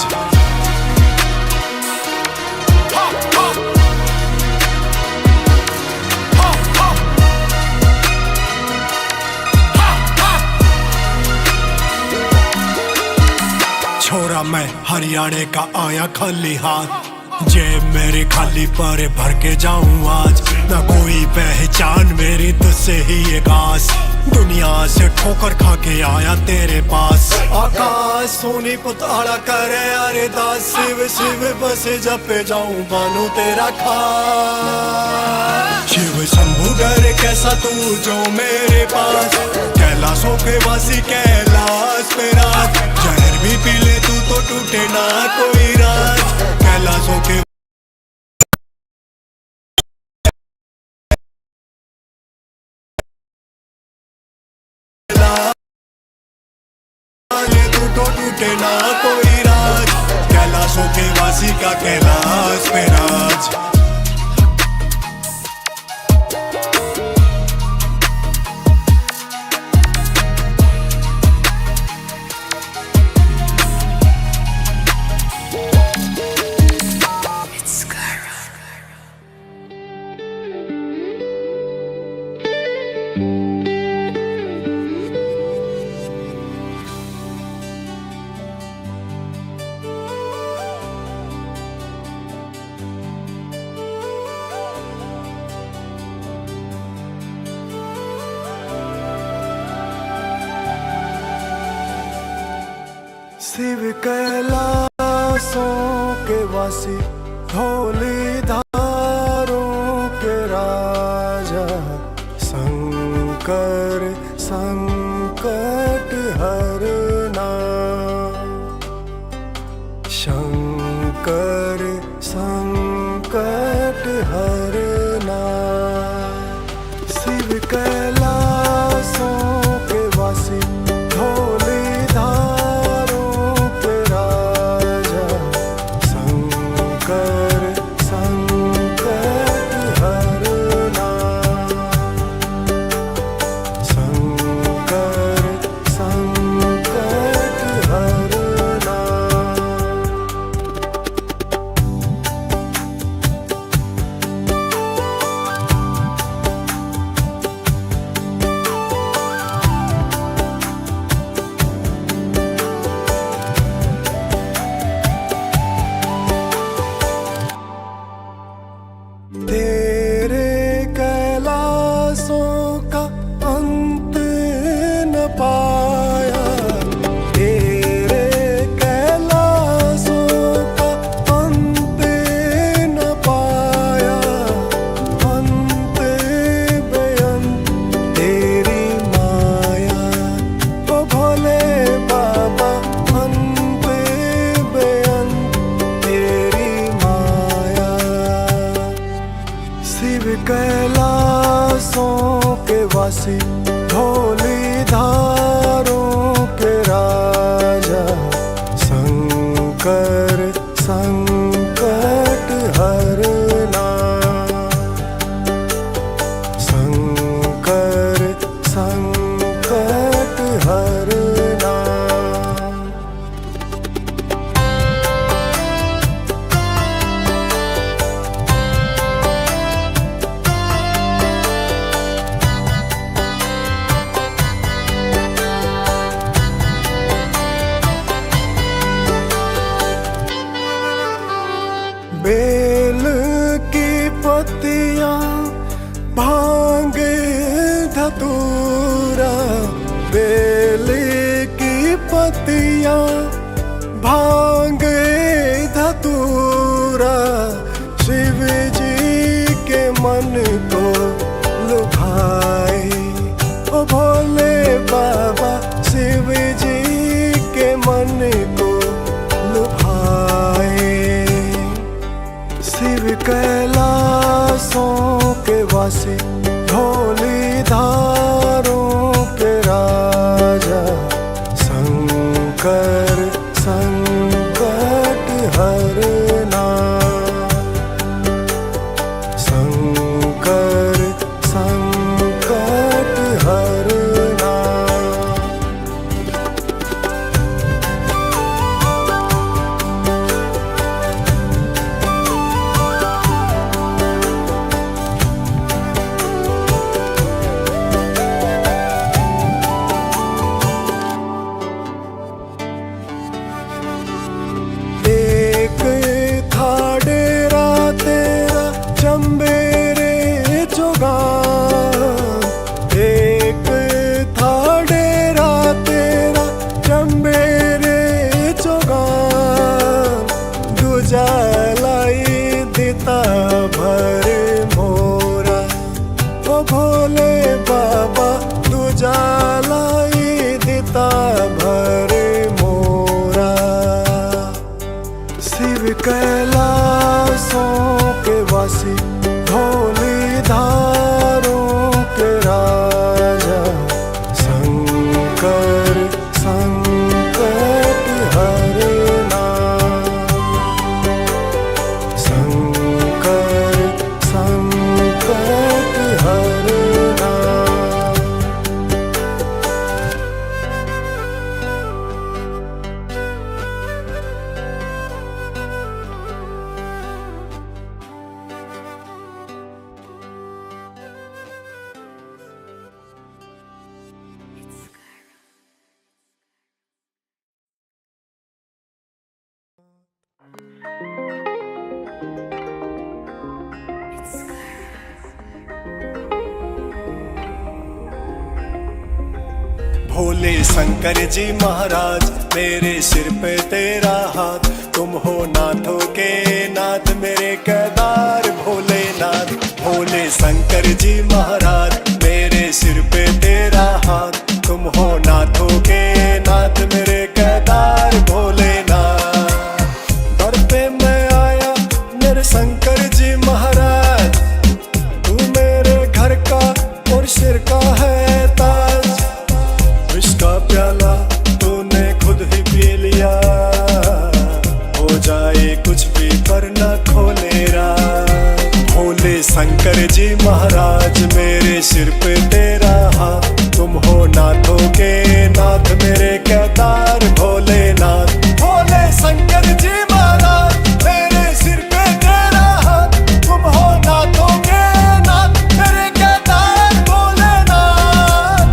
छोरा मैं हरियाणे का आया खाली हाथ। जेब मेरी खाली पर भर के जाऊं आज। ना कोई पहचान मेरी तुझसे ही ये घास। दुनिया से ठोकर खा के आया तेरे पास। आकाश सोनी पुताड़ा करे अरे दास। शिव शिव बस जपे जाऊं बानू तेरा खास। शिव शंभू डरे कैसा तू जो मेरे पास। कैलाशों के वासी कैलाश पे राज। जहर भी पी ले तू तो टूटे ना कोई राज। कैलाशों के तू तो टूटे ना कोई राज। कैलाशों के वासी का कैलाश पे राज। शिव कैलाशों के वासी धौली धारों के राजा। शंकर संकट हरना। शंकर संकट हरना। शिव कैलाशों के वासी धौली कैलाशों के वासी धौली धारों के राजा। शंकर संकट हरना। शंकर संकट धतूरा, बेली की पत्तियां, भांग धतूरा, शिव जी के मन को लुभाए। ओ भोले बाबा शिव जी के मन को लुभाए। शिव कैलाशों के वासी, धौली धारों के राजा, शंकर संकट हरना, शंकर संकट हरना। एक था डेरा तेरा चंबेरे जोगान, एक था डेरा तेरा चंबेरे जोगान, दूजा लाई दिता भर मोरा। ओ भोले बाबा दूजा लाई दिता भर मोरा। शिव कैलाशों के वासी, धौली धारों के राजा, शंकर संकट हरना, शंकर संकट हरना। भोले शंकर जी महाराज मेरे सिर पे तेरा हाथ, तुम हो नाथों के नाथ मेरे केदार भोलेनाथ। भोले शंकर जी महाराज मेरे सिर पे तेरा हाथ, तुम हो नाथों के नाथ मेरे केदार भोलेनाथ। दर पे मैं आया मेरे शंकर जी महाराज, तू मेरे घर का और सिर का है ताज। विष का प्याला तूने खुद ही पी लिया, हो जाए कुछ भी पर न खोले राज। भोले शंकर जी महाराज मेरे सिर पे तेरा हाथ, तुम हो नाथों के नाथ मेरे केदार भोलेनाथ। भोले शंकर जी महाराज मेरे सिर पे तेरा हाथ, तुम हो नाथों के नाथ मेरे केदार भोलेनाथ।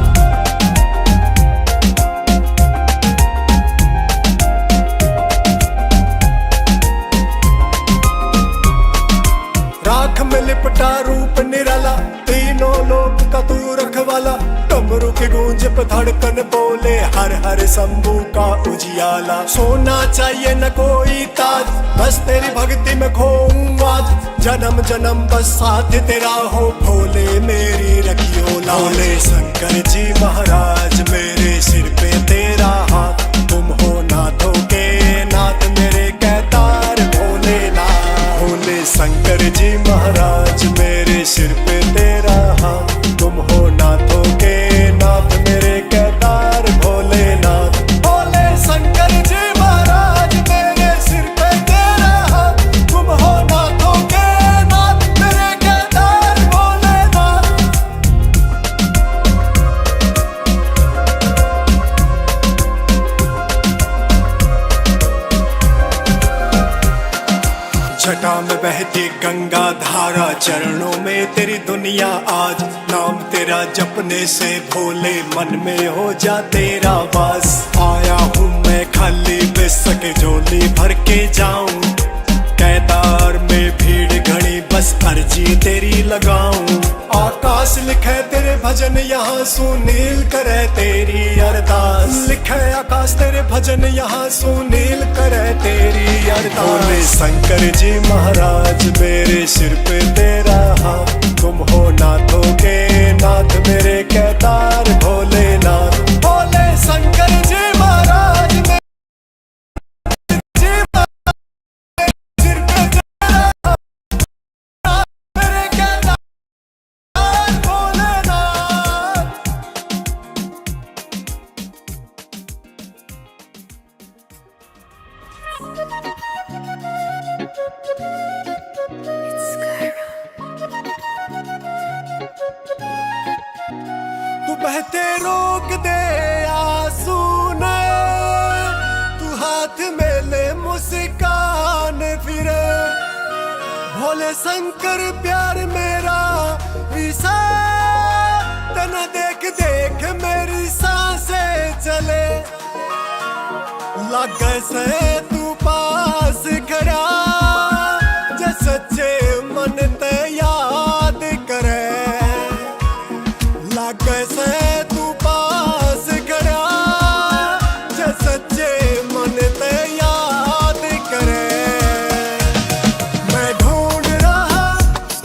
राख में लिपटा रूप निराला, तीनों लोक का तू रखवाला। डमरू की गूंज पे धड़कन बोले हर हर शंभू का उजियाला। सोना चाहिए न कोई ताज, बस तेरी भक्ति में खोऊं आज। जन्म जन्म बस साथ तेरा हो, भोले मेरी रखियो लाज। भोले शंकर जी महाराज मेरे सिर पे तेरा हाथ, तुम हो नाथों के नाथ मेरे केदार भोलेनाथ। भोले शंकर जी महाराज मेरे सिर पे तेरा हाथ, तुम हो नाथों के नाथ मेरे केदार भोलेनाथ। भोले शंकर जी महाराज मेरे सिर पे तेरा हाथ, तुम हो नाथों के नाथ मेरे केदार भोलेनाथ। जटा में बहती गंगा धारा, चरणों में तेरी दुनिया आज। नाम तेरा जपने से भोले मन में हो जा तेरा वास। आया हूँ मैं खाली बेसक झोली भर के जाऊं, केदार में भीड़ घड़ी नहीं बस अर्जी तेरी लगाऊं। आकाश लिखे तेरे भजन यहाँ सुनील करे तेरी अरदास। लिखे आकाश तेरे भजन यहाँ सुनील करे तेरी अरदास। बोले शंकर जी महाराज मेरे सिर पे तेरा हाथ, तुम हो नाथों के नाथ मेरे केदार भोलेनाथ। बोले शंकर जी महाराज मेरे सिर पे तेरा हाथ, मेरे केदार भोलेनाथ। तू बहते रोक दे आंसू ने, तू हाथ में ले मुस्कान फिरे। भोले शंकर प्यार मेरा विसा, तना देख देख मेरी सांसें चले। लगे से तू पास खड़ा, जे सच्चे मन ते याद करे। लगे से तू पास खड़ा, जे सच्चे मन ते याद करे। मैं ढूंढ रहा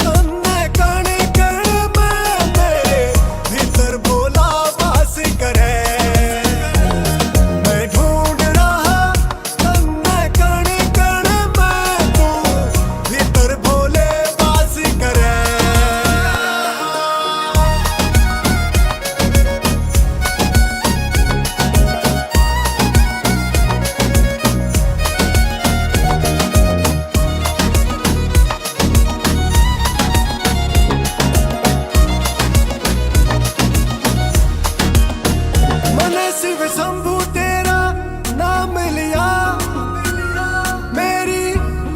तन्ने कण कण में, मेरे भीतर भोला वास करे। मैं ढूंढ रहा तन्ने कण कण में, तू भीतर भोले वास करे। मैंने शिव शंभू तेरा नाम लिया, मेरी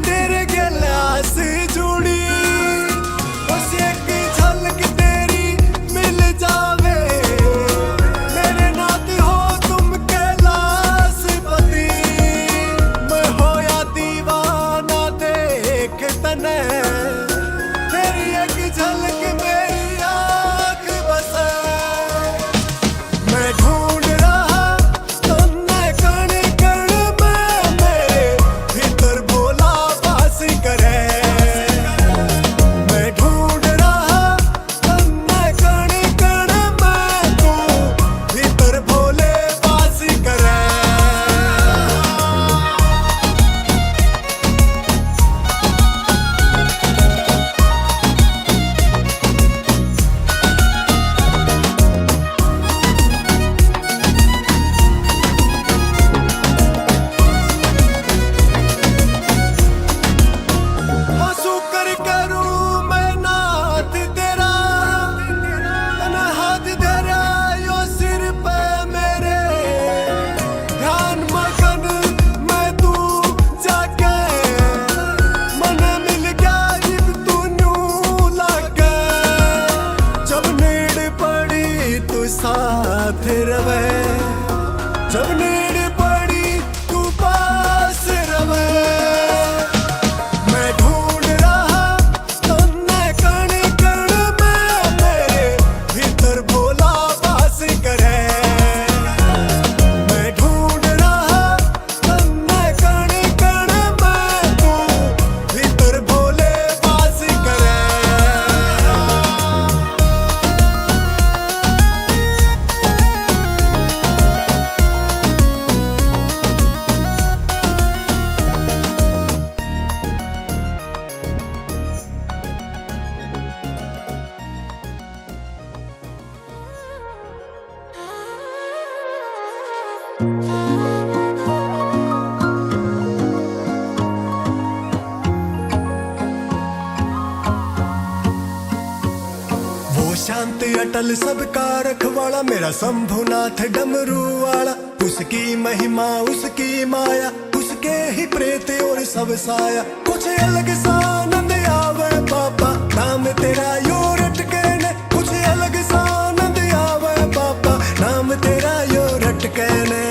तेरे गिलास जुड़ी। बस एक झलक तेरी मिल जावे, मेरे नाथ हो तुम कैलाशपति। मैं होया दीवाना देख तने, तेरी एक झलक मेरी आँख बसे। मैं ढूंढ रहा तन्ने कण कण में, मेरे भीतर भोला वास करे। मैं ढूंढ रहा तन्ने कण कण में, तू भीतर भोले वास करे। आंसू कर करूं मैं नाथ तेरा, तना हाथ धरा यो सिर पे मेरे। ध्यान मगन मैं तू जाके, मन मिल गया जिब तू न्यू लागे। जब नीड़ पड़ी तू साथ रवे, जब नीड़ पड़ी तू पास रवे। मैं ढूंढ रहा तन्ने कण कण में, मेरे भीतर भोला वास करे। मैं ढूंढ रहा तन्ने कण कण में, तू भीतर भोले वास करे। वो शांत अटल सबका रखवाला, मेरा शंभुनाथ डमरू वाला। उसकी महिमा उसकी माया, उसके ही प्रेत और सब साया। कुछ अलग सा आनंद आवे बाबा, नाम तेरा यो रटके ने। कुछ अलग सा आनंद आवे बाबा, नाम तेरा यो रटके ने।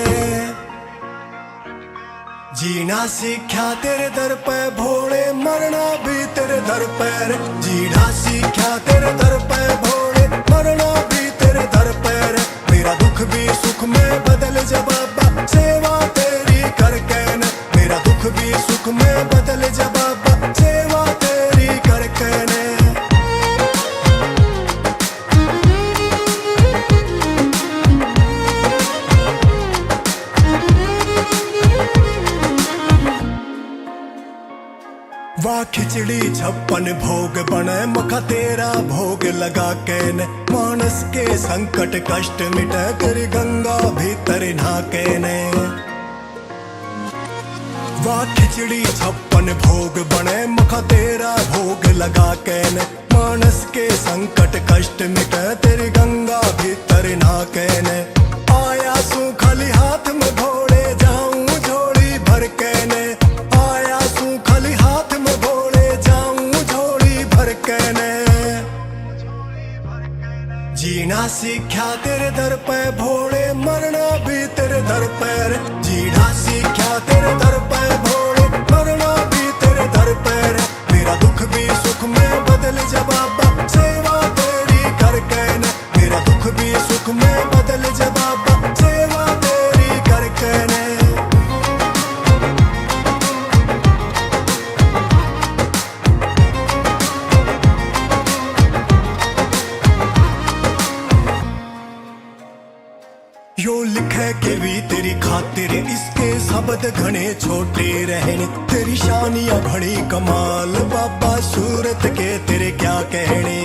जीना सीखा तेरे दर पे भोले, मरना भी तेरे दर पे रे। जीना सीखा तेरे दर पे भोले, मरना भी तेरे दर पे रे। मेरा दुख भी सुख में बदल जा बाबा, सेवा तेरी करके न। मेरा दुख भी सुख में बदल जा बाबा, सेवा तेरी करके न। वाह खिचड़ी 56 भोग बने, मखा तेरा भोग लगा के ने। मानस के संकट कष्ट मिटे, तेरी गंगा भीतर नहाके ने। वाह खिचड़ी 56 भोग बने, मखा तेरा भोग लगा के ने। मानस के संकट कष्ट मिटे, तेरी गंगा भीतर नहाके ने। आया सू खाली हाथ में भोले, जाऊं झोली भर के ने। आया सू खाली हाथ में भोले, जाऊं झोली भर के ने। जीना सीखा तेरे दर पे भोले, मरना भी तेरे दर पे रे। जीना सीखा तेरे दर पे भोले, मरना भी तेरे दर पे रे। मेरा दुख भी सुख में बदल जा बाबा, सेवा तेरी करके न। मेरा दुख भी सुख में बदल जा बाबा, सेवा तेरी करके न। यो लिखे के भी तेरी खातिर, इसके शब्द घने छोटे रहने। तेरी शानियां घड़ी कमाल बाबा, सूरत के तेरे क्या कहने।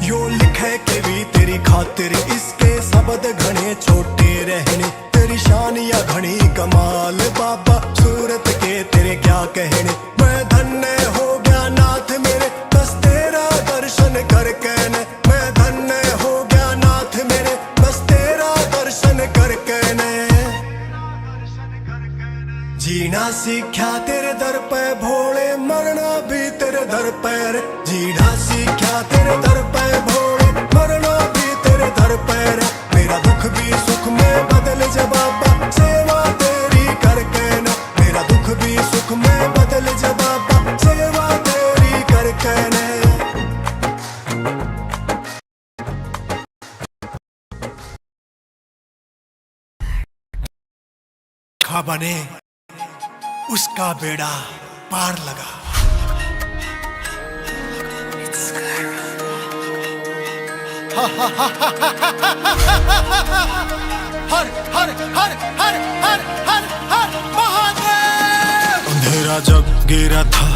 यो लिखे के भी तेरी खातिर, इसके शब्द घने छोटे रहने। तेरी शानियां घड़ी कमाल बाबा, सूरत के तेरे क्या कहने। मैं धन्य हो गया नाथ मेरे, बस तेरा दर्शन करके न। मैं धन्य हो गया नाथ मेरे, बस तेरा दर्शन करके न। जीना सीखा तेरे दर पे भोले, मरना भी तेरे दर पे रे। जीना सीखा तेरे दर पे भोले, मरना भी तेरे दर पे रे। मेरा दुख भी सुख में बदल जा बाबा, सेवा तेरी करके न। मेरा दुख भी सुख में बदल जा बाबा, सेवा तेरी करके न। खा बने उसका बेड़ा पार लगा। हर हर हर हर हर हर हर महादेव। अंधेरा जब गिरा था,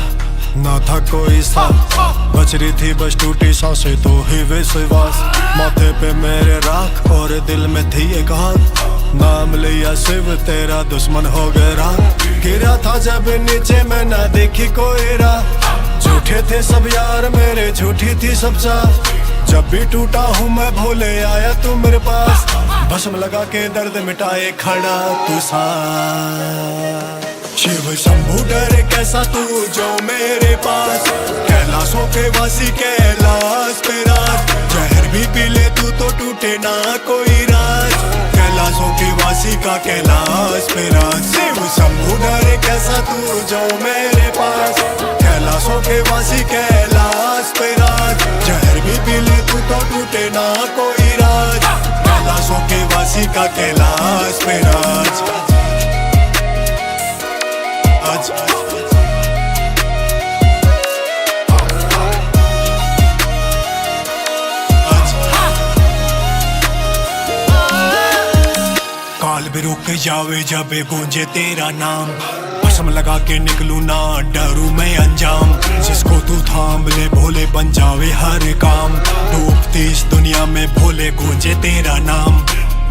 ना था कोई साथ, बच रही थी बस टूटी सांसें तो ही विश्वास। माथे पे मेरे राख और दिल में थी एक हाथ, नाम लिया शिव तेरा दुश्मन हो गया। गिरा था जब नीचे मैं ना देखी कोई राह, झूठे थे सब यार मेरे, झूठी थी सब चाह। जब भी टूटा हूँ मैं भोले, आया तू मेरे पास, भस्म लगा के दर्द मिटाए खड़ा तू साथ। शिव शंभू डरे कैसा तू जो मेरे पास, कैलाशों के वासी कैलाश पे राज। जहर भी पी ले तू तो टूटे ना कोई राज, कैलाशों के वासी का कैलाश पे राज। शिव शंभू डरे कैसा तू जो मेरे पास, कैलाशों के वासी कैलाश पे राज। जहर भी पी ले तू तो टूटे ना कोई राज, कैलाशों के वासी का कैलाश पे राज। काल भी रुक जावे जब गूंजे तेरा नाम, भस्म लगा के निकलू ना डरू मैं अंजाम। जिसको तू थाम ले भोले बन जावे हर काम, डूबती इस दुनिया में भोले गूंजे तेरा नाम।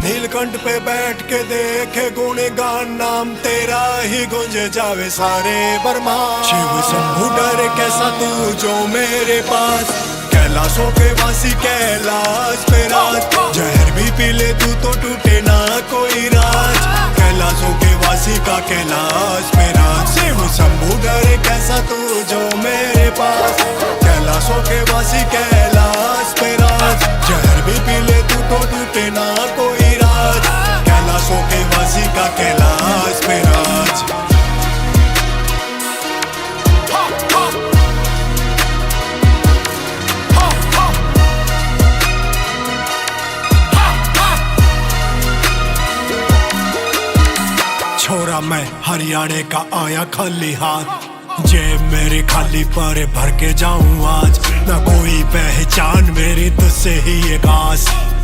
नीलकंठ पे बैठ के देखे गुणगान, नाम तेरा ही गूंजे जावे सारे ब्रह्मांड। शिव शंभू डरे कैसा तू जो मेरे पास, कैलाशों के वासी कैलाश पे राज। जहर भी पी ले तू तो टूटे ना कोई राज, कैलाशों के वासी का कैलाश पे राज। शिव शंभू डरे कैसा तू जो मेरे पास, कैलाशों के वासी कैलाश पे राज। जहर भी पी ले तू तो टूटे ना कोई राज, कैलाशों के वासी का कैलाश। गोरा मैं हरियाणे का आया खाली हाथ, जेब मेरी खाली पर भर के जाऊं आज। ना कोई पहचान मेरी तुझसे ही ये खास,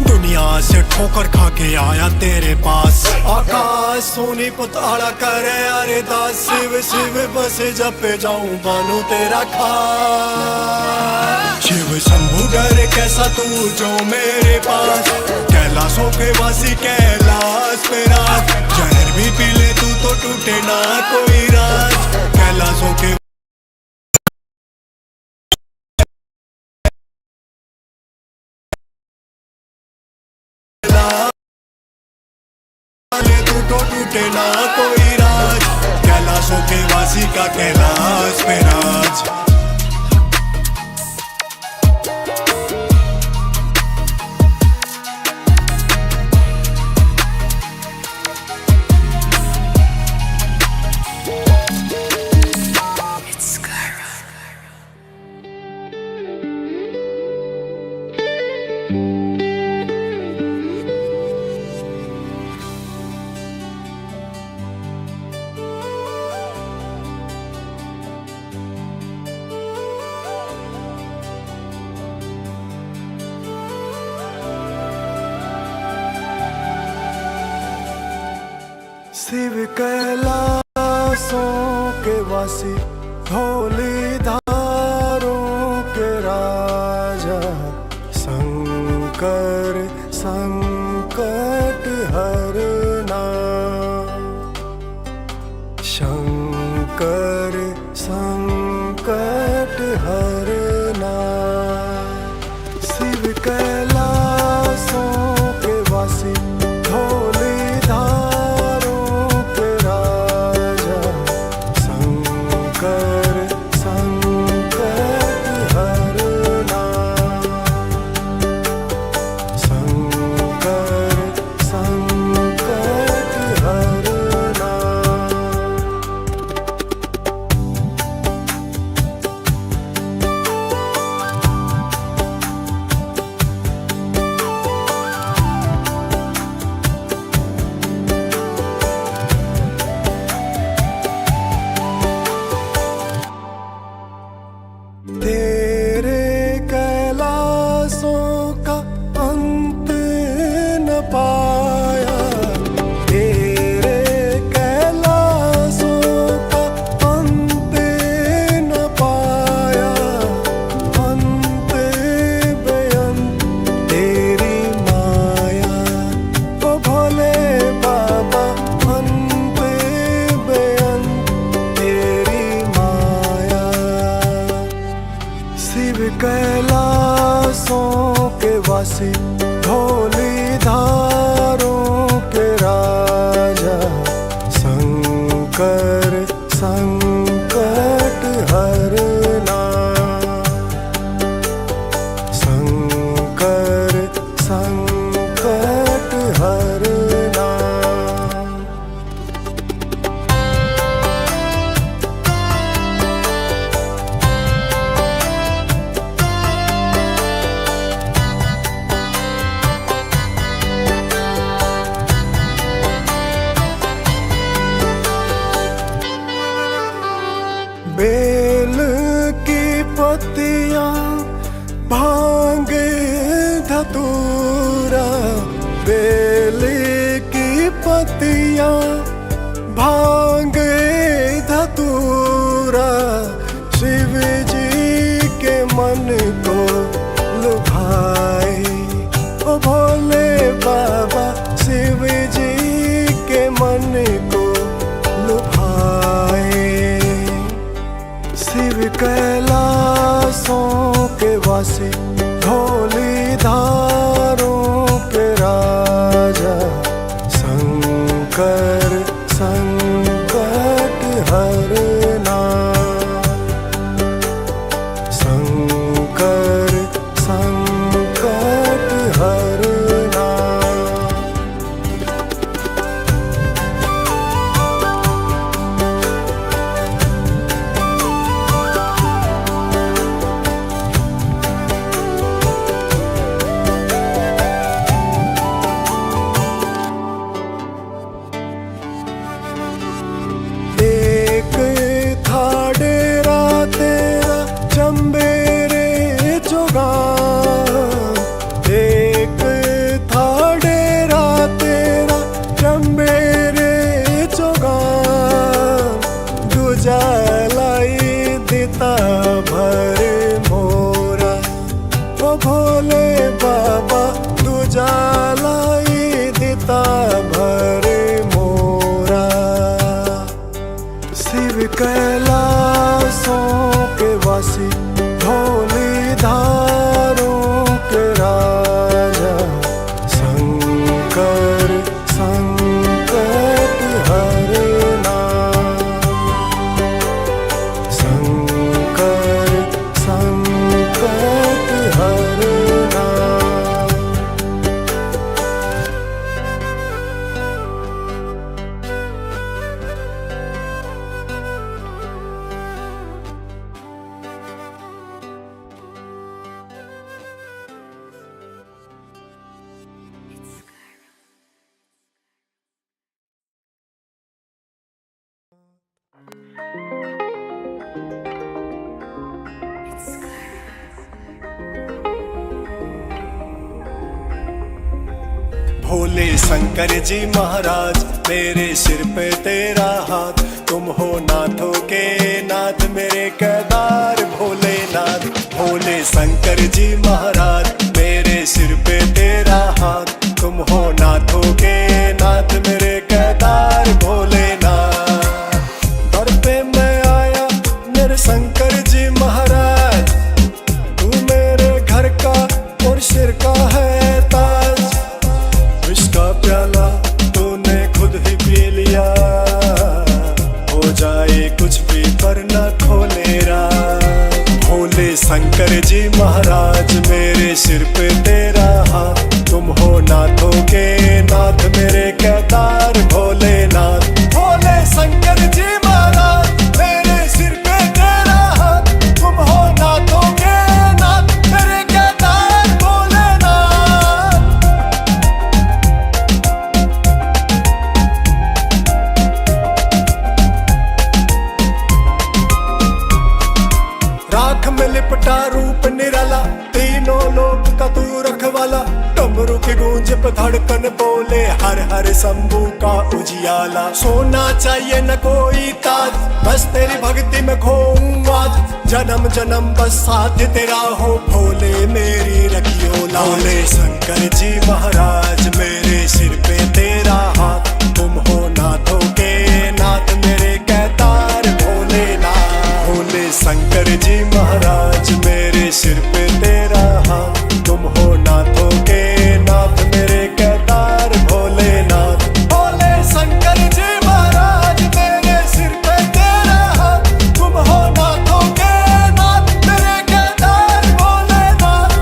दुनिया से ठोकर खा के आया तेरे पास। आकाश सोनी पुताड़ा करे अरे दास, शिव शिव बस जपे जाऊं बानू तेरा खास। शिव शंभु डरे कैसा तू जो मेरे पास, कैलाशों के वासी कैलाश पे राज। जहर भी पी ले तू तो टूटे ना कोई राज, कैलाशों के तू तो टूटे ना कोई राज, कैलाशों के वासी का कैलाश पे राज। शिव कैलाशों के वासी, धौलीधारों के राजा, शंकर संकट हरना, शंकर संकट हरना। शिव कैलाशों के वासी, तेरे कैलाशों का अंत न पाया, तेरे कैलाशों का अंत न पाया। अंत बेअंत तेरी माया, ओ भोले बाबा, अंत बेअंत तेरी माया। शिव कैलाशों के वासी, धौलीधारों के राजा, शंकर संकट हरना, शंकर संकट हरना। बेल की पत्तियां, भांग धतूरा, बेल की पत्तियां, भांग धतूरा। शिव जी के मन को लुभाए, ओ भोले बाबा, शिव जी के मन को लुभाए। शिव कैलाशों के वासी, धौलीधारों के राजा, शंकर संकट भोले शंकर जी महाराज मेरे सिर पे तेरा हाथ, तुम हो नाथों के नाथ मेरे केदार भोलेनाथ। भोले शंकर जी महाराज मेरे सिर पे तेरा हाथ, तुम हो नाथों के नाथ मेरे केदार भोलेनाथ। दर पे मैं आया मेरे शंकर जी महाराज, तू मेरे घर का और सिर का है ताज। विष का प्याला तूने खुद ही पी लिया, हो जाए कुछ भी पर न खोले राज। भोले शंकर जी महाराज मेरे सिर पे तेरा हाथ, तुम हो नाथों के नाथ मेरे केदार भोलेनाथ। भोले शंकर जी महाराज मेरे सिर पे तेरा हाथ, तुम हो नाथों के नाथ मेरे केदार भोलेनाथ। राख में लिपटा रूप निराला, तीनों लोक का तू रखवाला। डमरू की गूंज पे धड़कन बोले हर हर शंभू का उजियाला। सोना चाहिए न कोई ताज, बस तेरी भक्ति में खोऊं आज। जन्म जन्म बस साथ तेरा हो, भोले मेरी रखियो लाज। भोले शंकर जी महाराज मेरे सिर पे तेरा हाथ, तुम हो नाथों के नाथ मेरे केदार भोलेनाथ। भोले शंकर जी महाराज मेरे सिर पे तेरा हाथ, तुम हो नाथों के नाथ मेरे केदार भोलेनाथ। भोले शंकर जी महाराज मेरे सिर पे तेरा हाथ, तुम हो नाथों के नाथ मेरे केदार भोलेनाथ।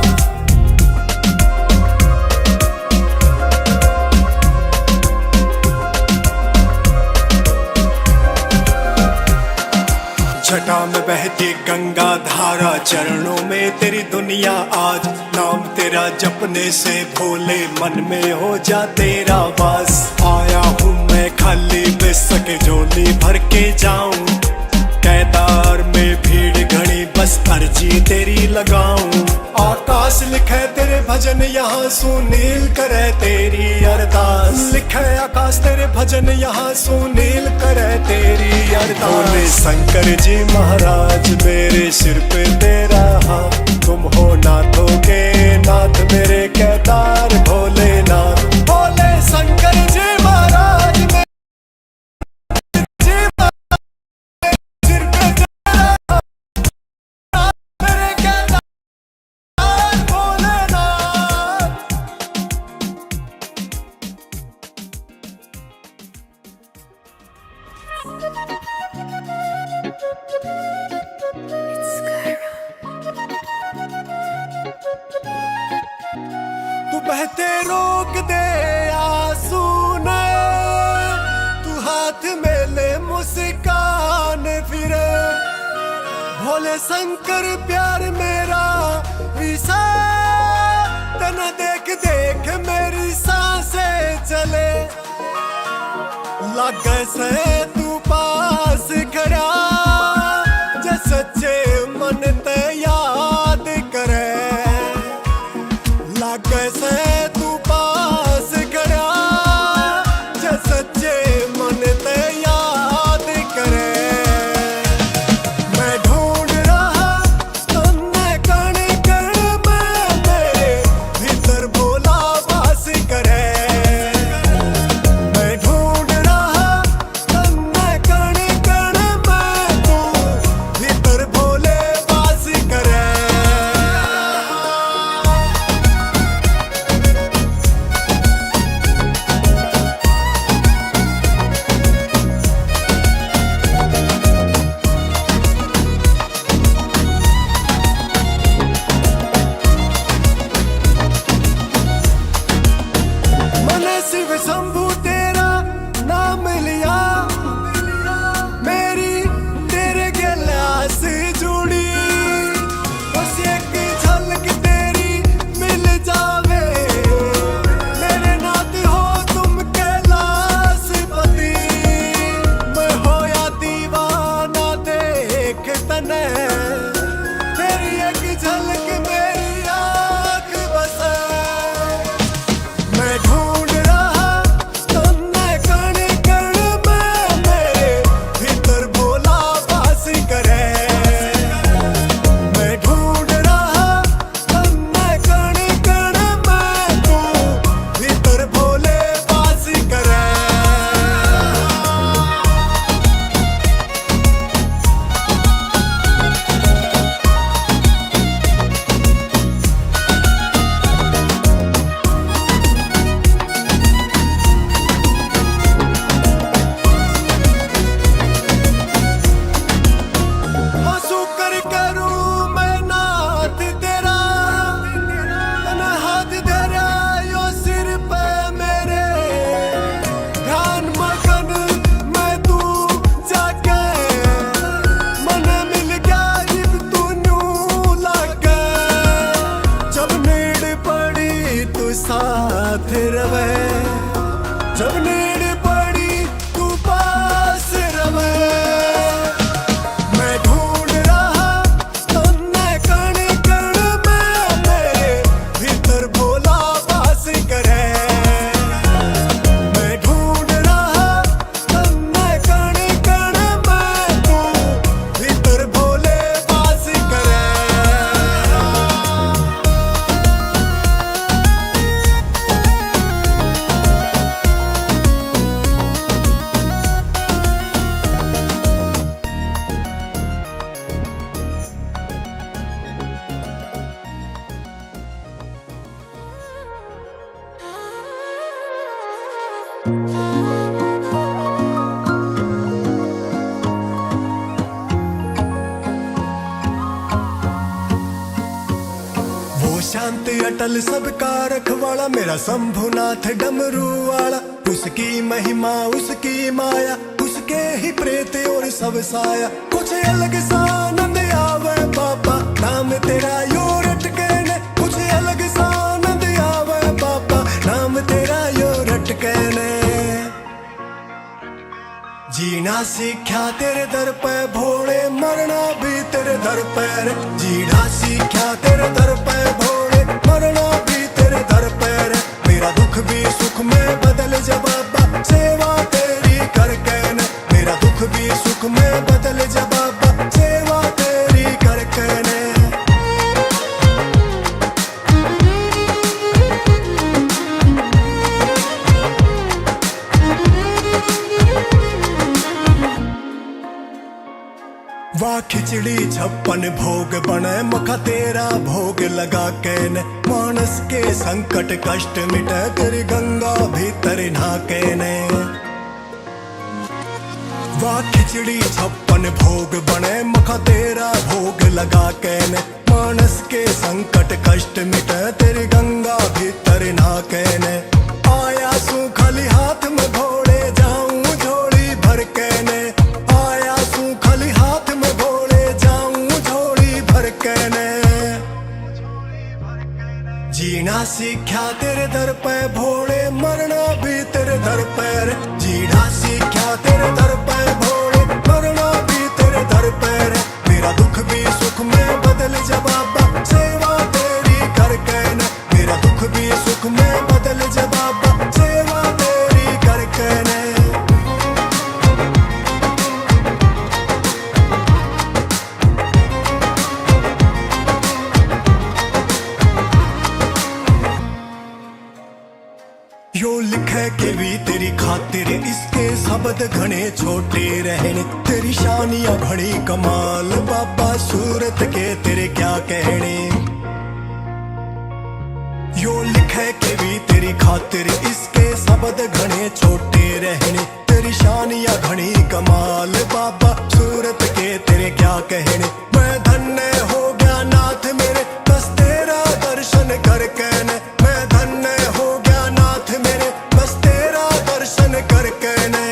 जटा में बहती गंगा धारा, चरणों में तेरी दुनिया आज। नाम तेरा जपने से भोले मन में हो जा तेरा वास। आया हूँ मैं खाली बेसके झोली भर के जाऊं, केदार में भीड़ घनी बस अर्जी तेरी लगाऊं। आकाश लिखे तेरे भजन यहाँ सुनील करे तेरी अरदास। लिखे आकाश तेरे भजन यहाँ सुनील करे तेरी अरदास। भोले शंकर जी महाराज मेरे सिर पे तेरा हाथ, तुम हो नाथों के नाथ मेरे केदार भोलेनाथ। भोले शंकर जी महाराज मेरे सिर पे तेरा हाथ, मेरे केदार भोलेनाथ। तू बहते रोक दे आंसू ने, तू हाथ में ले मुस्कान फिरे। भोले शंकर प्यार मेरा विसा, तना देख देख मेरी सांसें चले। लगे से तू पास खड़ा, जे सच्चे मन ते याद करे। लगे से तू पास खड़ा, जे सच्चे मन ते याद करे। मैं ढूंढ रहा तन्ने कण कण में, मेरे भीतर भोला वास करे। मैं ढूंढ रहा तन्ने कण कण में, तू भीतर भोले वास करे। मैंने शिव शंभू तेरा नाम लिया, मेरी तेरे गला से जुड़ी। बस एक झलक तेरी मिल जावे, मेरे नाथ हो तुम कैलाशपति। मैं होया दीवाना देख तने, तेरी एक झलक मेरी आँख बसे। मैं ढूंढ साथ रवे, जब नीड पड़ी तू पास रवे। मैं ढूंढ रहा तन्ने कण कण में, मेरे भीतर भोला वास करे। मैं ढूंढ रहा तन्ने कण कण में, तू भीतर भोले वास करे। वो शांत अटल सबका रखवाला, मेरा शंभुनाथ डमरू वाला। उसकी महिमा उसकी माया, उसके ही प्रेत और सब साया। कुछ अलग सा आनंद आवे बाबा, नाम तेरा यो रटके ने। कुछ अलग सा आनंद आवे बाबा, नाम तेरा यो रटके ने। जीना सीख्या तेरे दर पे भोले, मरना भी तेरे दर पे रे। जीना सीख्या तेरे दर पे भोले, मरना भी तेरे दर पे रे। मेरा दुख भी सुख में बदल जा बाबा, सेवा तेरी करके ने। मेरा दुख भी सुख में बदल जा बाबा, सेवा तेरी करके ने। वाह खिचड़ी 56 भोग बने, मखा तेरा भोग लगा के ने। मानस के संकट कष्ट मिटे, तेरी गंगा भीतर नहाके ने। वाह खिचड़ी 56 भोग बने, मखा तेरा भोग लगा के ने। मानस के संकट कष्ट मिटे, तेरी गंगा भीतर नहाके ने। आया सू खाली हाथ में घोड़े, जाऊं झोली भर के ने। आया सू खाली हाथ में घोड़े, जाऊं झोली भर के ने। जीना सीख्या तेरे दर पे भोले, मरना भी तेरे दर पे रे। जीना सीख्या तेरे दर पे भोले, मरना भी तेरे दर पे रे। मेरा दुख भी सुख में बदल जा बाबा, सेवा तेरी करके ने। मेरा दुख भी सुख में बदल जा बाबा, सेवा तेरी करके ने। यो लिखे के भी तेरी खातिर, इसके शब्द घने छोटे रहने। तेरी शानियां बड़ी कमाल बाबा, सूरत के तेरे क्या कहने। यो लिखे के भी तेरी खातिर, इसके शब्द घने छोटे रहने। तेरी शानियां घनी कमाल बाबा, सूरत के तेरे क्या कहने। मैं धन्य हो गया नाथ मेरे, बस तेरा दर्शन करके ने। मैं धन्य हो गया नाथ मेरे, बस तेरा दर्शन करके ने।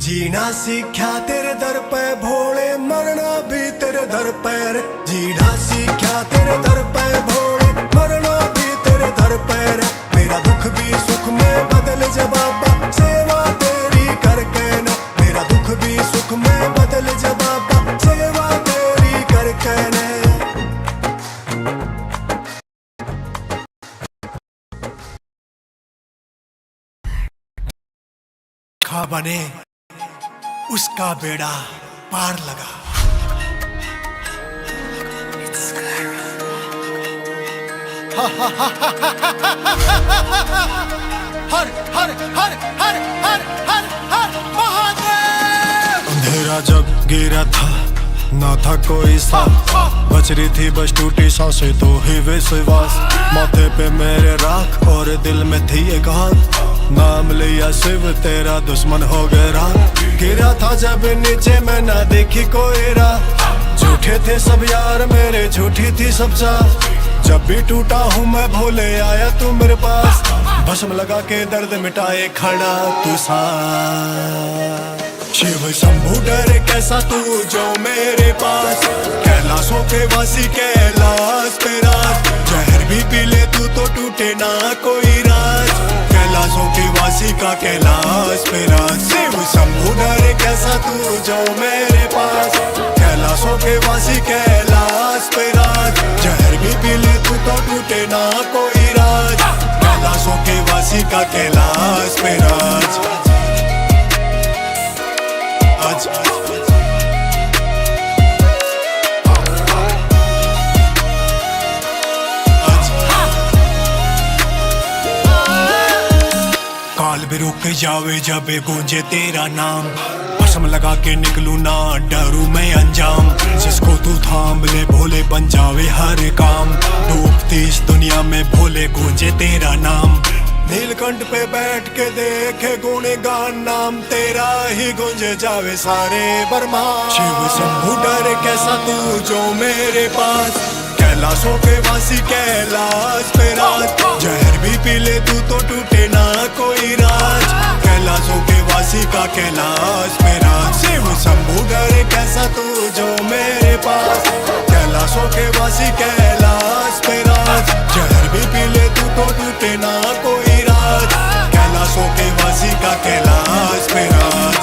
जीना सीख्या तेरे दर पे भोले, मरना भी तेरे दर पे रे। जीना सीख्या तेरे दर पे भोले, मरना भी तेरे दर पे रे। मेरा दुख भी सुख में बदल जा बाबा, सेवा तेरी करके ने। मेरा दुख भी सुख में बदल जा बाबा, सेवा तेरी करके ने। खा बने उसका बेड़ा पार लगा। हर हर हर हर हर हर हर महादेव। अंधेरा जब गिरा था, ना था कोई साथ, बच रही थी बस टूटी सांसें तो ही विश्वास। माथे पे मेरे राख और दिल में थी एक हाथ, नाम लिया शिव तेरा दुश्मन हो गया रात। गिरा था जब नीचे मैं ना देखी कोई राह, झूठे थे सब यार मेरे, झूठी थी सब चाह। जब भी टूटा हूँ मैं भोले आया तू मेरे पास, भस्म लगा के दर्द मिटाए खड़ा तू साथ। शिव शंभू डरे कैसा तू जो मेरे पास, कैलाशों के वासी कैलाश पे राज। जहर भी पी टूटे ना कोई राज। कैलाशों के वासी का कैलाश पे राज। शिव शंभू डरे कैसा तू जो मेरे पास। कैलाशों के वासी कैलाश पे राज। जहर भी पी ले तू तो टूटे ना कोई राज। कैलाशों के वासी का कैलाश पे राज। आज काल भी रुक जावे जब गूंजे तेरा नाम। कसम लगा के निकलूं ना डरूं मैं अंजाम। जिसको तू थाम ले भोले बन जावे हर काम। डूबती इस दुनिया में भोले गूंजे तेरा नाम। नीलकंठ पे बैठ के देखे गुणगान नाम तेरा ही गूंजे जावे सारे बरमान। शिव शंभू डरे कैसा तू जो मेरे पास। कैलाशों के वासी कैलाश पे राज। जहर भी पी ले तू तो टूटे ना कोई राज। कैलाशों के वासी का कैलाश पे राज। शिव शंभू डरे कैसा तू जो मेरे पास। कैलाशों के वासी कैलाश पे राज। जहर भी पी ले तू तो टूटे ना कोई राज। कैलाशों के वासी का कैलाश पे राज।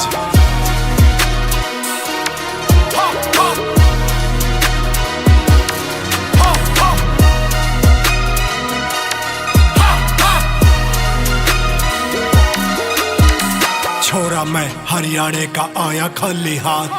छोरा मैं हरियाणे का आया खाली हाथ।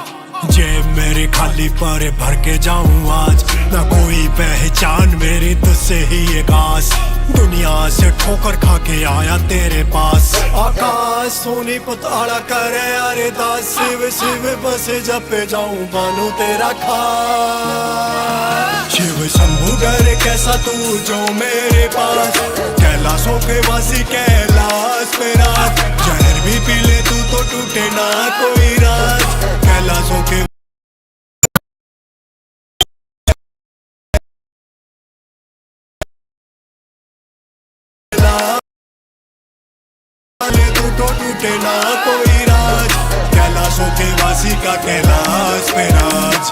जेब मेरी खाली पर भर के जाऊं आज। न कोई पहचान मेरी तुझसे ही एक आस। दुनिया से ठोकर खा के आया तेरे पास। आकाश सोनी पुताड़ा करे अरे दास। शिव शिव बस जपे जाऊं बानू तेरा खास। शिव शंभू डरे कैसा तू जो मेरे पास। कैलाशों के वासी कैलाश पे राज। जहर भी पी ले तू तो टूटे ना कोई राज। कैलाशों के तू तो टूटे ना कोई राज। कैलाशों के वासी का कैलाश पे राज।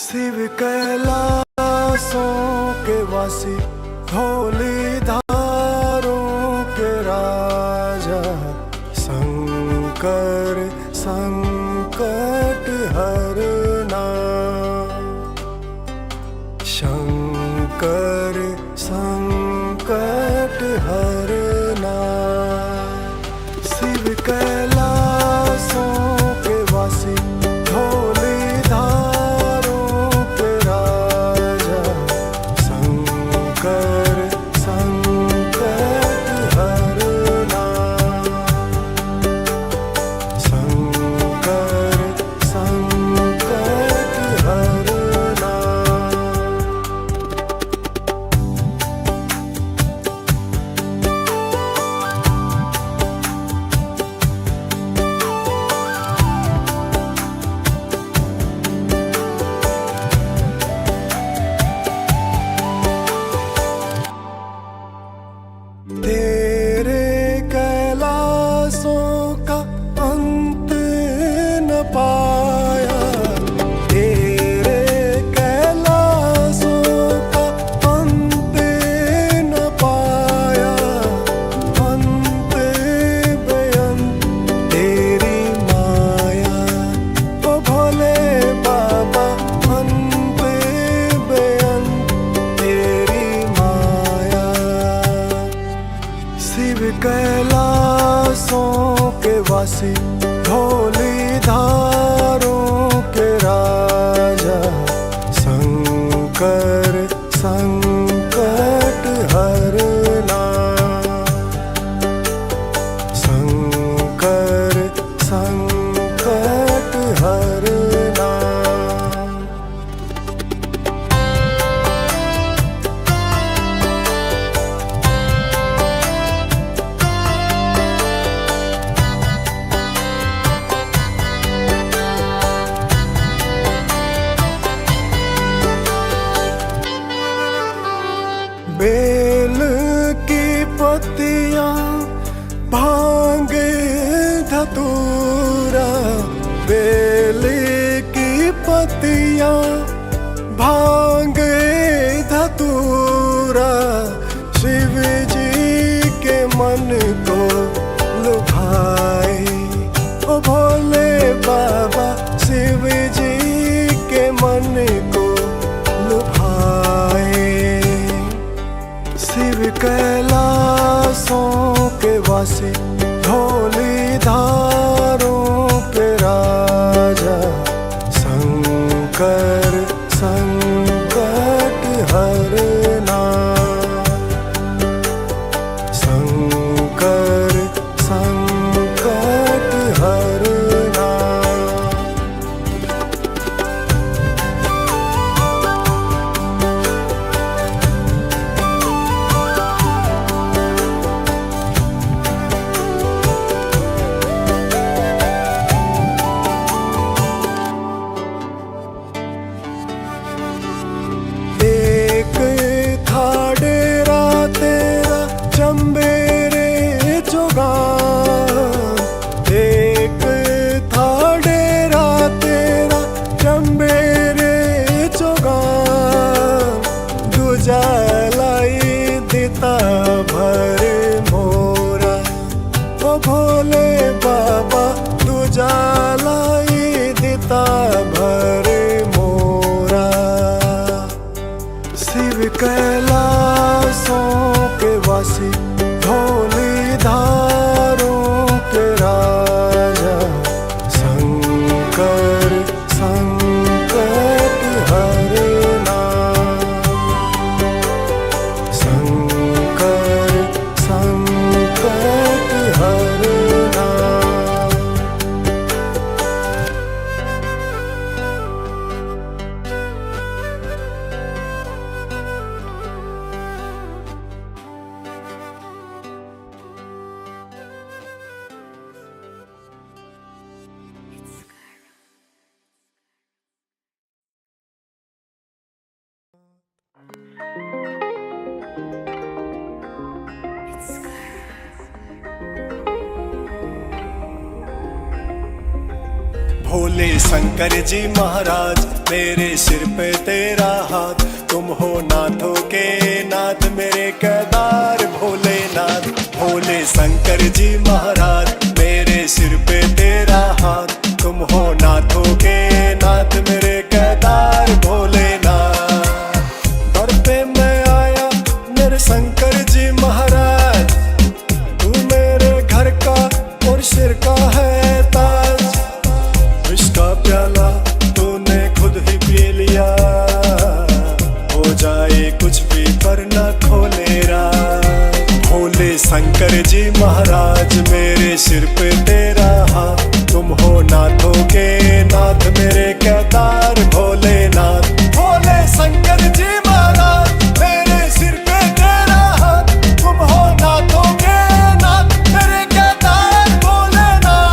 शिव कैलाशों के वासी धौली धारों के राजा। शंकर संकट हरना। शंकर संकट हरना। शिव कैलाशों के वासी धौली कैलाशों के वासी धौली धारों के राजा। शंकर संकट हरना। शंकर संकट धतूरा, बेली की पत्तियां, भांग धतूरा, शिव जी के मन को लुभाए। ओ भोले बाबा शिव जी के मन को लुभाए। शिव कैलाशों के वासी, धौली धारों के राजा, शंकर संकट हरना, शंकर संकट हरना। एक था डेरा तेरा चंबेरे जोगान, एक था डेरा तेरा चंबेरे जोगान, दूजा लाई दिता भर मोरा। ओ भोले बाबा दूजा लाई दिता भर मोरा। शिव कैलाशों के वासी, धौली धारों के राजा, शंकर संकट हरना, शंकर संकट हरना। भोले शंकर जी महाराज मेरे सिर पे तेरा हाथ, तुम हो नाथों के नाथ मेरे केदार भोलेनाथ। भोले शंकर जी महाराज मेरे सिर पे तेरा हाथ, तुम हो नाथों के नाथ मेरे केदार भोलेनाथ। दर पे मैं आया मेरे शंकर जी महाराज, तू मेरे घर का और सिर का है ताज। इसका प्याला तूने खुद ही पी लिया, हो जाए कुछ भी पर न खोले राज। भोले शंकर जी महाराज मेरे सिर पे तेरा हाथ, तुम हो नाथों के नाथ मेरे केदार भोलेनाथ। भोले शंकर जी महाराज मेरे सिर पे तेरा हाथ, तुम हो नाथों के नाथ मेरे केदार भोलेनाथ।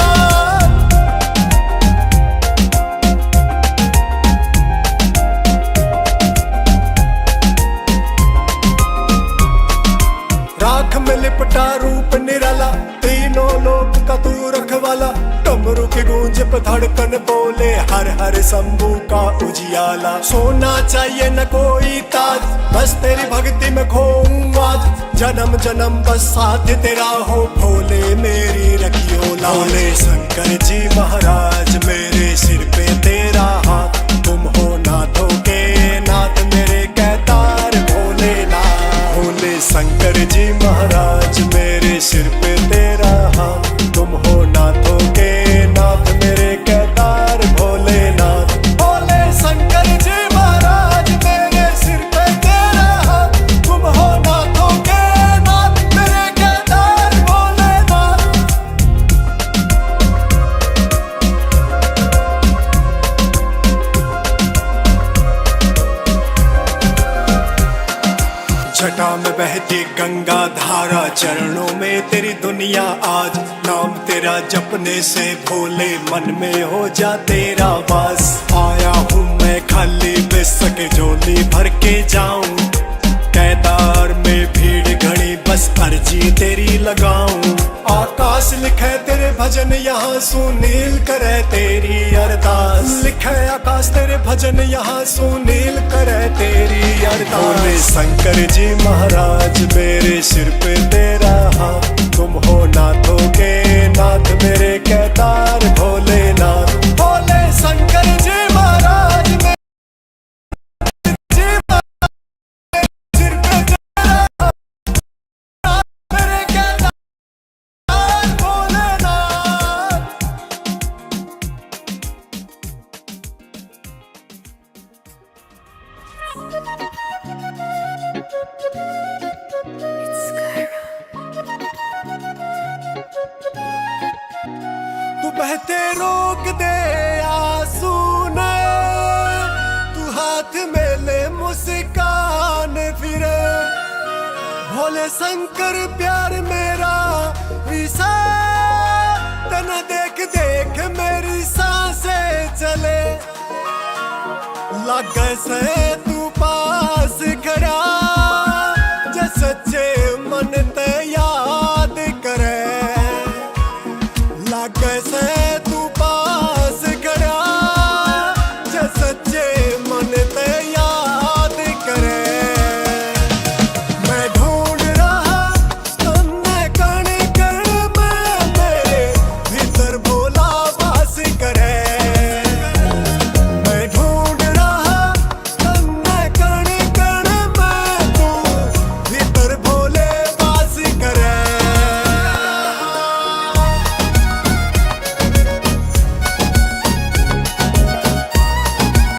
राख में लिपटा रूप निराला, तीनों लोक का तू रखवाला। डमरू की गूंज पे धड़कन बोले हर हर शंभू का उजियाला। सोना चाहिए न कोई ताज, बस तेरी भक्ति में खोऊं आज। जन्म जन्म बस साथ तेरा हो, भोले मेरी रखियो लाज। भोले शंकर जी महाराज मेरे सिर पे तेरा हाथ, तुम हो नाथों के नाथ मेरे केदार भोलेनाथ। भोले शंकर जी महाराज मेरे सिर पे तेरा हाथ, तुम हो नाथों के नाथ मेरे केदार भोलेनाथ। भोले शंकर जी महाराज मेरे सिर पे तेरा हाथ, तुम हो नाथों के नाथ मेरे केदार भोलेनाथ। जटा में बहती गंगा धारा, चरणों में तेरी दुनिया आज। नाम तेरा जपने से भोले मन में हो जा तेरा वास। आया हूँ मैं खाली बेसक झोली भर के जाऊं, केदार में भीड़ घड़ी बस बस अर्जी तेरी लगाऊं। आकाश लिखे तेरे भजन यहाँ सुनील करे तेरी अरदास। लिखे आकाश तेरे भजन यहाँ सुनील करे तेरी अरदास। भोले शंकर जी महाराज मेरे सिर पे तेरा हाथ, तुम हो नाथों के नाथ मेरे केदार भोलेनाथ। भोले शंकर जी महाराज मेरे सिर पे तेरा हाथ, मेरे केदार भोलेनाथ। तू बहते रोक दे आंसू ने, तू हाथ में ले मुस्कान फिरे। भोले शंकर प्यार मेरा विसा, तना देख देख मेरी सांसें चले। लग से